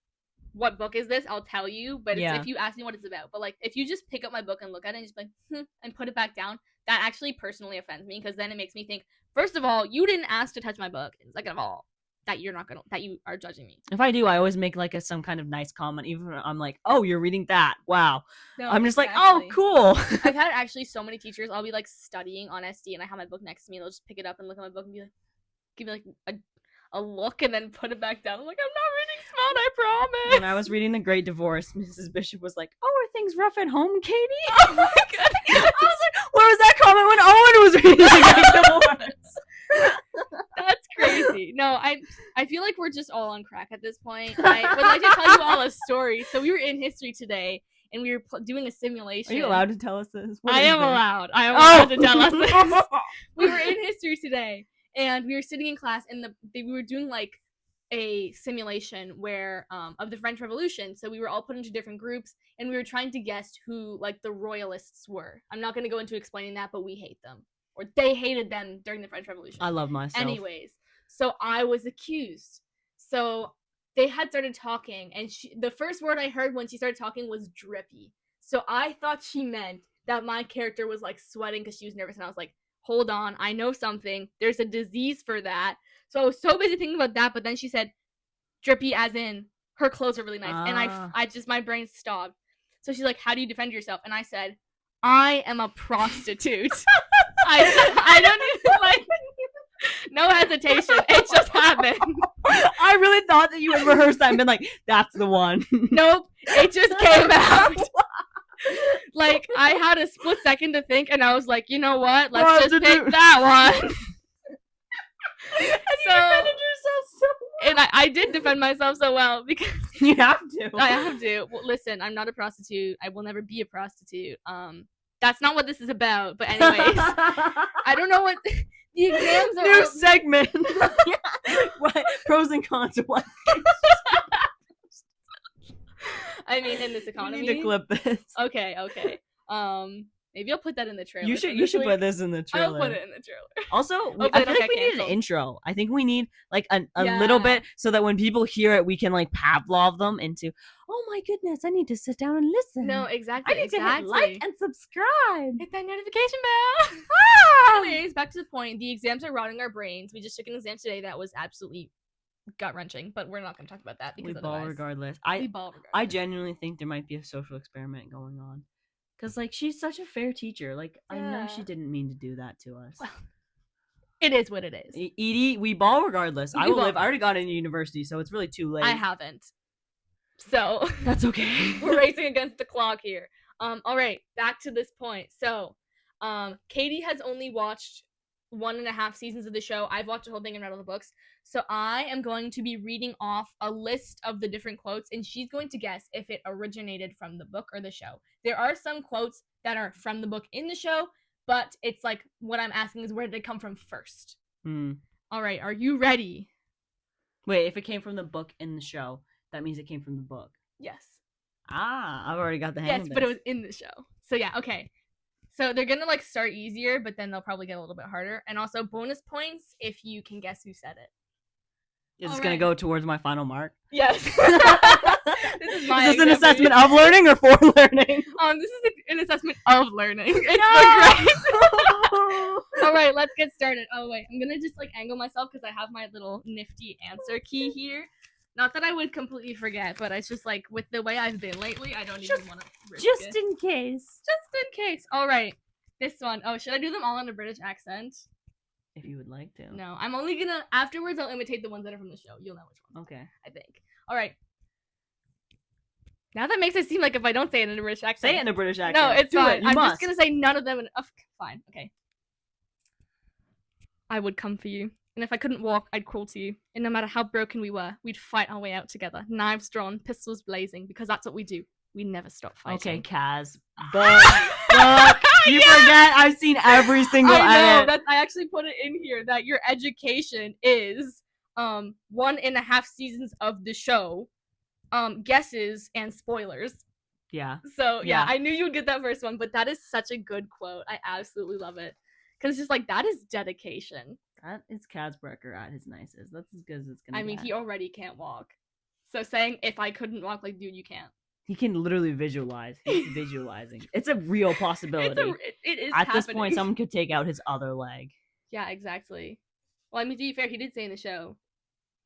what book is this? I'll tell you, but it's if you ask me what it's about. But like, if you just pick up my book and look at it and just be like, and put it back down, that actually personally offends me because then it makes me think, first of all, you didn't ask to touch my book, and second of all, that you are judging me. If I do, I always make like some kind of nice comment, even when I'm like, oh, you're reading that, wow. No, I'm just like, oh, cool. I've had actually so many teachers. I'll be like studying on SD, and I have my book next to me, and they'll just pick it up and look at my book and be like, give me like a look and then put it back down. I'm like, I'm not reading Smut, I promise. When I was reading The Great Divorce, Mrs. Bishop was like, oh, are things rough at home, Katie? Oh my god. I was like, where was that comment when Owen was reading The Great Divorce? That's crazy. No, I feel like we're just all on crack at this point. I would like to tell you all a story. So we were in history today, and we were doing a simulation. Are you allowed to tell us this? I am allowed. I am allowed to tell us this. We were in history today. And we were sitting in class, and we were doing like a simulation where of the French Revolution. So we were all put into different groups, and we were trying to guess who like the royalists were. I'm not going to go into explaining that, but we hate them, or they hated them during the French Revolution. I love myself. Anyways, so I was accused. So they had started talking, and the first word I heard when she started talking was drippy. So I thought she meant that my character was like sweating because she was nervous, and I was like, hold on, I know something. There's a disease for that. So I was so busy thinking about that, but then she said drippy as in her clothes are really nice. And I just, my brain stopped. So she's like, how do you defend yourself? And I said, I am a prostitute. I don't even like, no hesitation. It just happened. I really thought that you had rehearsed that and been like, that's the one. Nope. It just came out. Like, I had a split second to think, and I was like, you know what? Let's just pick that one. And you defended yourself so well. And I did defend myself so well because you have to. I have to. Well, listen, I'm not a prostitute. I will never be a prostitute. That's not what this is about. But anyways, I don't know what the exams are. New segment. What pros and cons of what? I mean, in this economy. You need to clip this. Okay. Maybe I'll put that in the trailer. You should put this in the trailer. I'll put it in the trailer. Also, I feel like we need an intro. I think we need like a little bit so that when people hear it, we can like Pavlov them into, oh my goodness, I need to sit down and listen. No, exactly. I need to hit like and subscribe. Hit that notification bell. Anyways, back to the point. The exams are rotting our brains. We just took an exam today that was absolutely gut-wrenching, but we're not going to talk about that because we ball regardless. I genuinely think there might be a social experiment going on. Because, like, she's such a fair teacher. Like, I know she didn't mean to do that to us. Well, it is what it is. Edie, we ball regardless. I already got into university, so it's really too late. I haven't. So. That's okay. We're racing against the clock here. All right, back to this point. So, Katie has only watched 1.5 seasons of the show. I've watched the whole thing and read all the books. So I am going to be reading off a list of the different quotes, and she's going to guess if it originated from the book or the show. There are some quotes that are from the book in the show, but it's like what I'm asking is where did it come from first? All right, are you ready? Wait, if it came from the book in the show, that means it came from the book. Yes. I've already got the hang of this. Yes, but it was in the show. So yeah, okay. So they're gonna like start easier, but then they'll probably get a little bit harder. And also bonus points if you can guess who said it. Is this going to go towards my final mark? Yes. Is this an assessment of learning or for learning? This is an assessment of learning. It's the grade. All right, let's get started. Oh wait, I'm gonna just like angle myself because I have my little nifty answer key here. Not that I would completely forget, but it's just like with the way I've been lately, I don't even want to risk just it. in case. Just in case. All right, this one. Oh, should I do them all in a British accent? If you would like to. No, I'm only gonna afterwards. I'll imitate the ones that are from the show. You'll know which one. Okay. I think. All right. Now that makes it seem like if I don't say it in a British accent. Say it in a British accent. No, it's fine. I'm must. just gonna say none of them. Fine. Okay. I would come for you, and if I couldn't walk, I'd crawl to you. And no matter how broken we were, we'd fight our way out together, knives drawn, pistols blazing, because that's what we do. We never stop fighting. Okay, Kaz. But you forget I've seen every single edit. I actually put it in here that your education is 1.5 seasons of the show, guesses and spoilers. Yeah. So yeah, I knew you would get that first one, but that is such a good quote. I absolutely love it. Because it's just like, that is dedication. That is Kaz Brekker at his nicest. That's as good as it's gonna get. I mean, he already can't walk. So saying, if I couldn't walk, like, dude, you can't. He can literally visualize. He's visualizing. It's a real possibility. It is At happening. This point, someone could take out his other leg. Yeah, exactly. Well, I mean, to be fair, he did say in the show,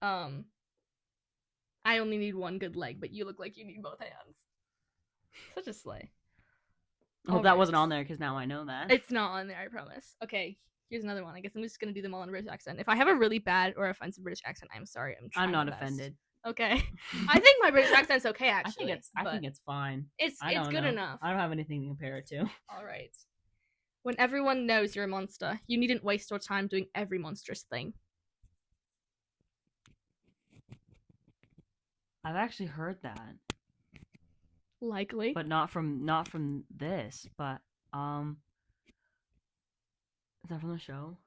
I only need one good leg, but you look like you need both hands. Such a slay. I hope that wasn't on there, because now I know that. It's not on there, I promise. Okay, here's another one. I guess I'm just going to do them all in a British accent. If I have a really bad or offensive British accent, I'm sorry. I'm not offended. Okay. I think my British accent's okay, actually. I think it's fine. It's good enough. I don't have anything to compare it to. All right. When everyone knows you're a monster, you needn't waste your time doing every monstrous thing. I've actually heard that. Likely. But not from this, but is that from the show?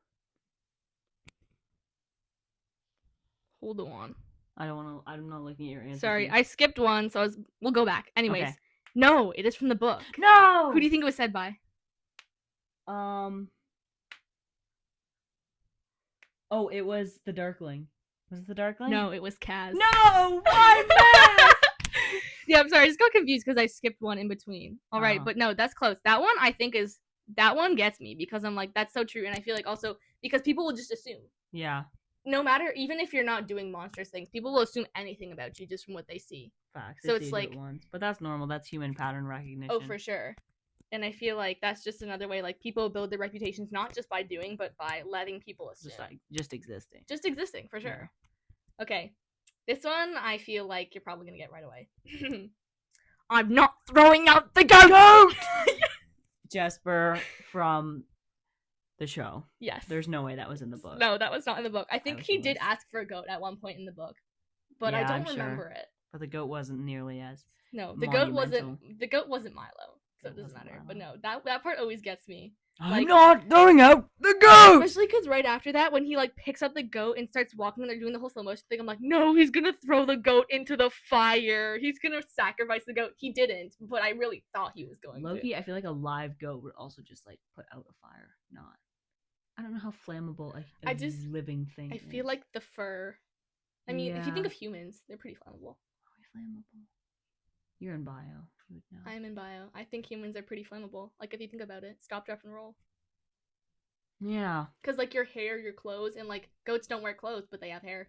Hold on. I'm not looking at your answer. Sorry, I skipped one, so we'll go back. Anyways. Okay. No, it is from the book. No! Who do you think it was said by? Oh, it was the Darkling. Was it the Darkling? No, it was Kaz. No! Why, man? Yeah, I'm sorry. I just got confused because I skipped one in between. All right, but no, that's close. That one, I think, that one gets me because I'm like, that's so true. And I feel like also because people will just assume. Yeah. No matter, even if you're not doing monstrous things, people will assume anything about you just from what they see. Facts. So it's like, but that's normal. That's human pattern recognition. Oh, for sure. And I feel like that's just another way, like, people build their reputations not just by doing, but by letting people assume. Just existing. Just existing, for sure. Yeah. Okay. This one, I feel like you're probably going to get right away. I'm not throwing out the goat! Jesper from the show. Yes. There's no way that was in the book. No, that was not in the book. I think he did ask for a goat at one point in the book, but I don't remember it. But the goat wasn't nearly as No, the goat wasn't Milo, so it doesn't matter. Milo. But no, that part always gets me. I'm not throwing out the goat! Especially because right after that, when he, like, picks up the goat and starts walking and they're doing the whole slow motion thing, I'm like, no, he's gonna throw the goat into the fire. He's gonna sacrifice the goat. He didn't, but I really thought he was going to. Loki, I feel like a live goat would also just, like, put out a fire. I don't know how flammable a living thing is. I feel like the fur. I mean, if you think of humans, they're pretty flammable. Flammable. You're in bio. You would know. I am in bio. I think humans are pretty flammable. Like, if you think about it. Stop, drop, and roll. Yeah. Because, like, your hair, your clothes, and, like, goats don't wear clothes, but they have hair.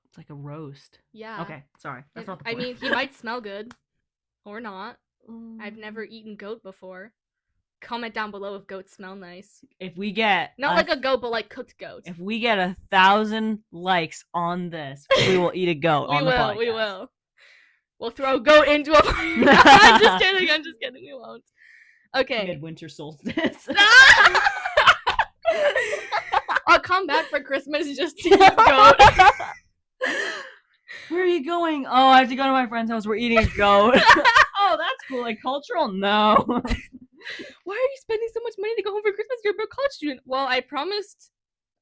It's like a roast. Yeah. Okay, sorry. That's not the point. I mean, he might smell good. Or not. I've never eaten goat before. Comment down below if goats smell nice. If we get not like a goat, but like cooked goat. If we get 1,000 likes on this, we will eat a goat on the podcast. We will. We'll throw a goat into a fire. I'm just kidding. We won't. Okay. Midwinter solstice. I'll come back for Christmas just to eat goat. Where are you going? Oh, I have to go to my friend's house. We're eating a goat. Oh, that's cool. Like cultural? No. Why are you spending so much money to go home for Christmas? You're a college student. Well, I promised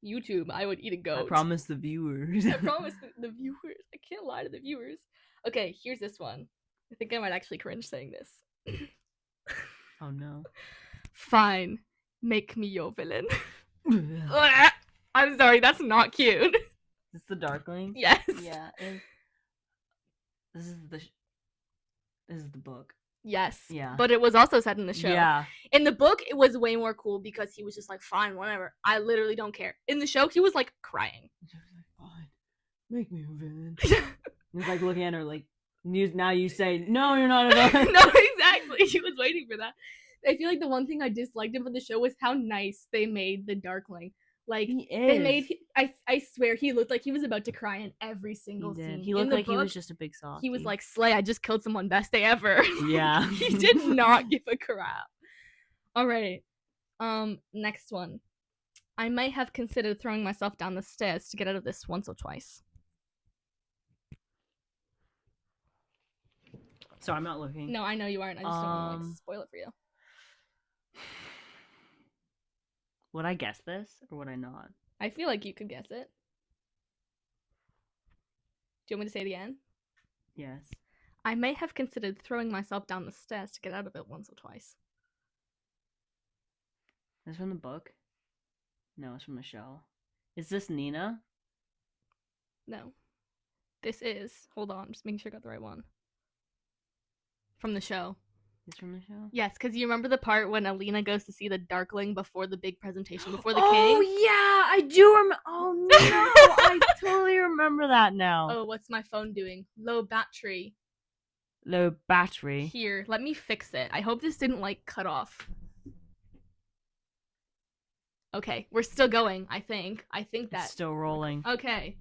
YouTube I would eat a goat. I promised the viewers. I promised the viewers. I can't lie to the viewers. Okay, here's this one. I think I might actually cringe saying this. Oh no. Fine. Make me your villain. I'm sorry, that's not cute. Is this the Darkling? Yes. Yeah. This is the book. Yes. Yeah. But it was also set in the show. Yeah. In the book, it was way more cool because he was just like, fine, whatever. I literally don't care. In the show, he was like crying. He was like, fine, make me a villain. He was like looking at her like, now you say, no, you're not a villain. No, exactly. He was waiting for that. I feel like the one thing I disliked him from the show was how nice they made the Darkling. Like, they made, I swear, he looked like he was about to cry in every single scene. He looked like he was just a big soft. He was like, Slay, I just killed someone, best day ever. Yeah. He did not give a crap. All right. Next one. I might have considered throwing myself down the stairs to get out of this once or twice. Sorry, I'm not looking. No, I know you aren't. I just don't want to spoil it for you. Would I guess this or would I not? I feel like you could guess it. Do you want me to say it again? Yes. I may have considered throwing myself down the stairs to get out of it once or twice. Is this from the book? No, it's from the show. Is this Nina? No. This is... Hold on, just making sure I got the right one. From the show. It's from the show? Yes, because you remember the part when Alina goes to see the Darkling before the big presentation, before the king? Oh, yeah, I do remember. Oh, no, I totally remember that now. Oh, what's my phone doing? Low battery. Low battery? Here, let me fix it. I hope this didn't, like, cut off. Okay, we're still going, I think. I think that... It's still rolling. Okay.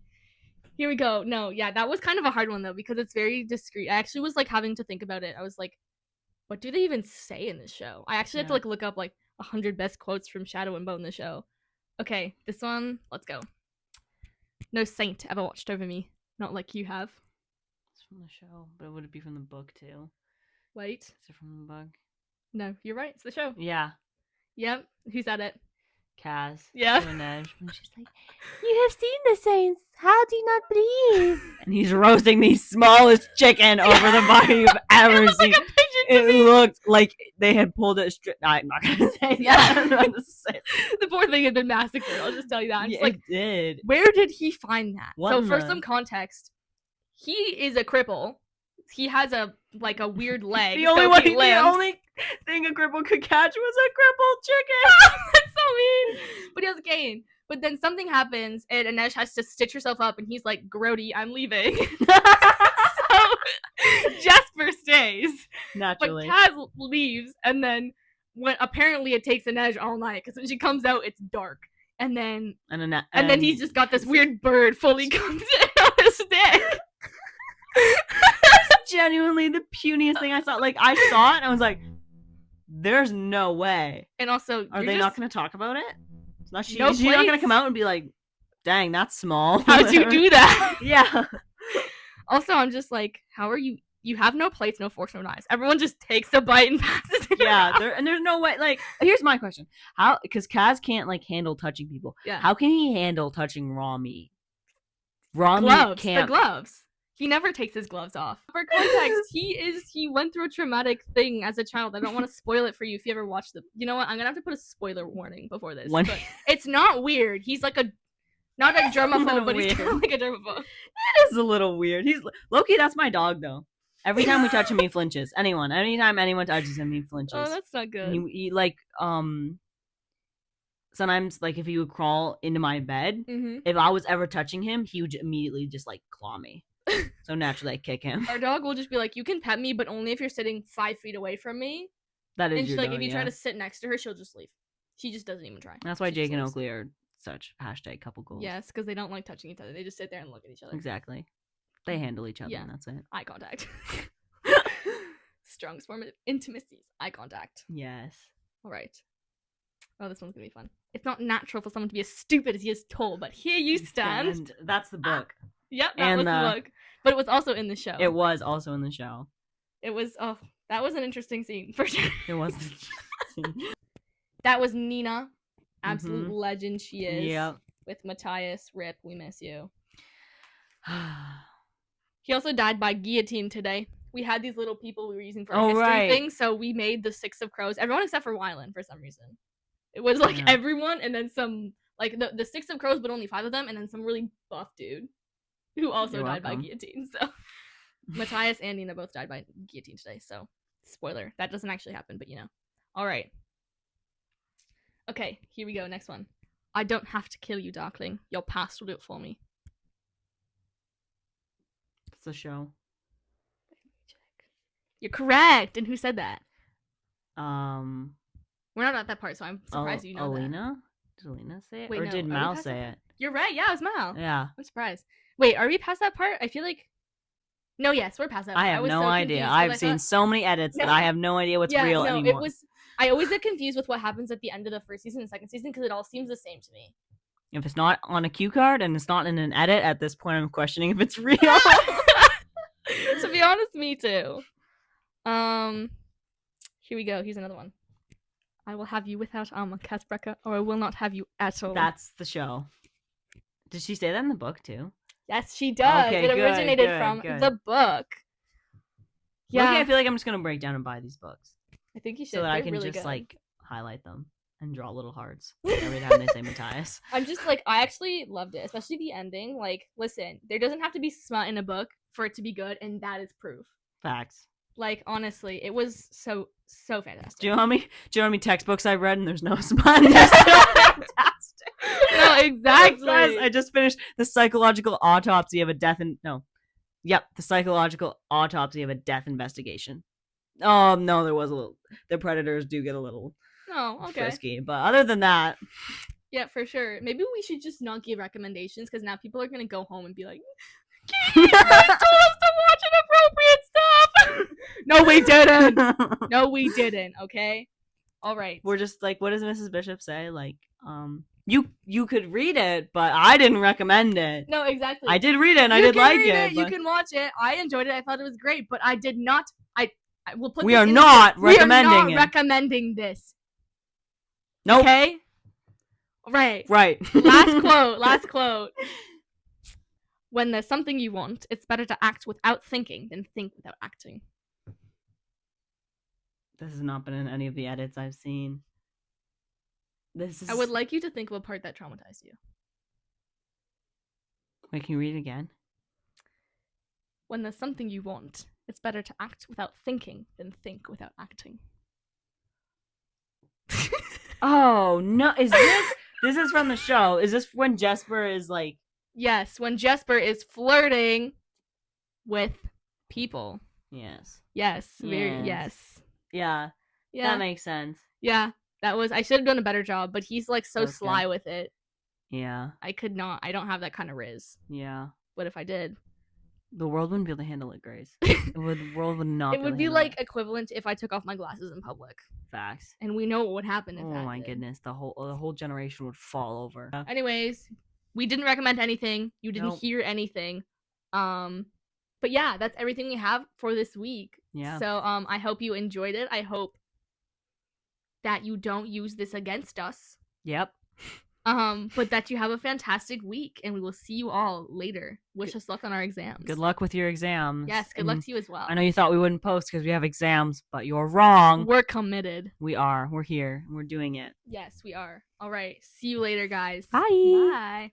Here we go. No, yeah, that was kind of a hard one, though, because it's very discreet. I actually was, like, having to think about it. I was like, what do they even say in this show? I actually had to like look up like 100 best quotes from Shadow and Bone in the show. Okay, this one, let's go. No saint ever watched over me, not like you have. It's from the show, but would it be from the book too? Wait. Is it from the book? No, you're right. It's the show. Yeah. Yep. Who's at it? Kaz. Yeah. And she's like, you have seen the saints. How do you not believe? And he's roasting the smallest chicken over the body you've ever seen. Like it looked like they had pulled it straight. No, I'm not gonna say that. The poor thing had been massacred. I'll just tell you that. I'm just like, it did. Where did he find that? So for some context, he is a cripple. He has a weird leg. The only thing a cripple could catch was a crippled chicken. That's so mean. But he has a cane. But then something happens, and Inej has to stitch herself up, and he's like, Grody, I'm leaving. So Jesper stays. Naturally. But Kaz leaves, and then when apparently it takes Inej all night, because when she comes out, it's dark. And then he's just got this weird bird fully comes in on his dick. That's genuinely the puniest thing I saw. Like, I saw it, and I was like, there's no way. And also, are they not going to talk about it? It's not she's not going to come out and be like, dang, that's small. How'd you do that? Yeah. Also, I'm just like, how are you? You have no plates, no forks, no knives. Everyone just takes a bite and passes it. Yeah, there's no way. Like, here's my question: how? Because Kaz can't like handle touching people. Yeah. How can he handle touching raw meat? Meat can't. The gloves. He never takes his gloves off. For context, he went through a traumatic thing as a child. I don't want to spoil it for you if you ever watched the. You know what? I'm gonna have to put a spoiler warning before this. But it's not weird. He's like not a germaphobe, but he's kind of like a germaphobe. It is a little weird. He's Loki. That's my dog though. Every time we touch him, he flinches. Anytime anyone touches him, he flinches. Oh, that's not good. He like sometimes like if he would crawl into my bed, if I was ever touching him, he would immediately just like claw me. So naturally, I kick him. Our dog will just be like, "You can pet me, but only if you're sitting 5 feet away from me." That is. And she's like, if you try to sit next to her, she'll just leave. She just doesn't even try. That's why Jake and Oakley are such #couple goals. Yes, because they don't like touching each other. They just sit there and look at each other. Exactly. They handle each other, and that's it. Eye contact. Strongest form of intimacy. Eye contact. Yes. All right. Oh, this one's gonna be fun. It's not natural for someone to be as stupid as he is tall, but here you stand. That's the book. Yep, that was the book. But it was also in the show. It was also in the show. It was. Oh, that was an interesting scene for sure. It was. That was Nina. Absolute legend she is. Yep. With Matthias. Rip, we miss you. He also died by guillotine today. We had these little people we were using for a history thing, so we made the Six of Crows. Everyone except for Wylan for some reason. It was like everyone, and then some like the Six of Crows, but only 5 of them, and then some really buff dude who also died by guillotine. So Matthias and Nina both died by guillotine today, so spoiler. That doesn't actually happen, but All right. Okay, here we go. Next one. I don't have to kill you, Darkling. Your past will do it for me. It's a show. You're correct. And who said that? We're not at that part, so I'm surprised you know Alina? That. Did Alina say it? Wait, or did Mal say it? You're right. Yeah, it was Mal. Yeah. I'm surprised. Wait, are we past that part? I feel like... No, yes, we're past that part. I have no idea. I've seen so many edits that I have no idea what's real anymore. I always get confused with what happens at the end of the first season and second season because it all seems the same to me. If it's not on a cue card and it's not in an edit, at this point I'm questioning if it's real. To be honest, me too. Here we go. Here's another one. I will have you without armor, Kasbreca, or I will not have you at all. That's the show. Did she say that in the book too? Yes, she does. Okay, it originated from the book. Yeah. Okay, I feel like I'm just gonna break down and buy these books. I think you should. So that I can really just like highlight them and draw little hearts every time they say Matthias. I'm just like, I actually loved it, especially the ending. Like, listen, there doesn't have to be smut in a book for it to be good, and that is proof. Facts. Like, honestly, it was so fantastic. Do you know how many textbooks I've read and there's no smut? They're still fantastic. No, exactly. I just finished the psychological autopsy of a death the psychological autopsy of a death investigation. Oh no, there was a little. The predators do get a little frisky, but other than that, yeah, for sure. Maybe we should just not give recommendations because now people are gonna go home and be like, "Katie told us to watch inappropriate stuff." No, we didn't. No, we didn't. Okay. All right. We're just like, what does Mrs. Bishop say? Like, you could read it, but I didn't recommend it. No, exactly. I did read it and I did like it. You can watch it. I enjoyed it. I thought it was great, but I did not. I will put. We are not recommending it. Recommending this. Nope. Okay. Right. Last quote. When there's something you want, it's better to act without thinking than think without acting. This has not been in any of the edits I've seen. I would like you to think of a part that traumatized you. Wait, can you read it again? When there's something you want, it's better to act without thinking than think without acting. Oh, no. Is this is from the show. Is this when Jesper is like... Yes, when Jesper is flirting with people. Yes. Yes. Yes. Yeah. That makes sense. Yeah. I should have done a better job, but he's like so sly with it. Yeah. I could not. I don't have that kind of riz. Yeah. What if I did? The world wouldn't be able to handle it, Grace. The world would not. It would be like equivalent to if I took off my glasses in public. Facts. And we know what would happen if that. Oh my goodness, the whole generation would fall over. Anyways, we didn't recommend anything. You didn't hear anything. But yeah, that's everything we have for this week. Yeah. So I hope you enjoyed it. I hope that you don't use this against us. Yep. But that you have a fantastic week, and we will see you all later. Wish us luck on our exams. Good luck with your exams. Yes, good luck to you as well. I know you thought we wouldn't post because we have exams, but you're wrong. We're committed. We are. We're here. We're doing it. Yes, we are. All right. See you later, guys. Bye. Bye.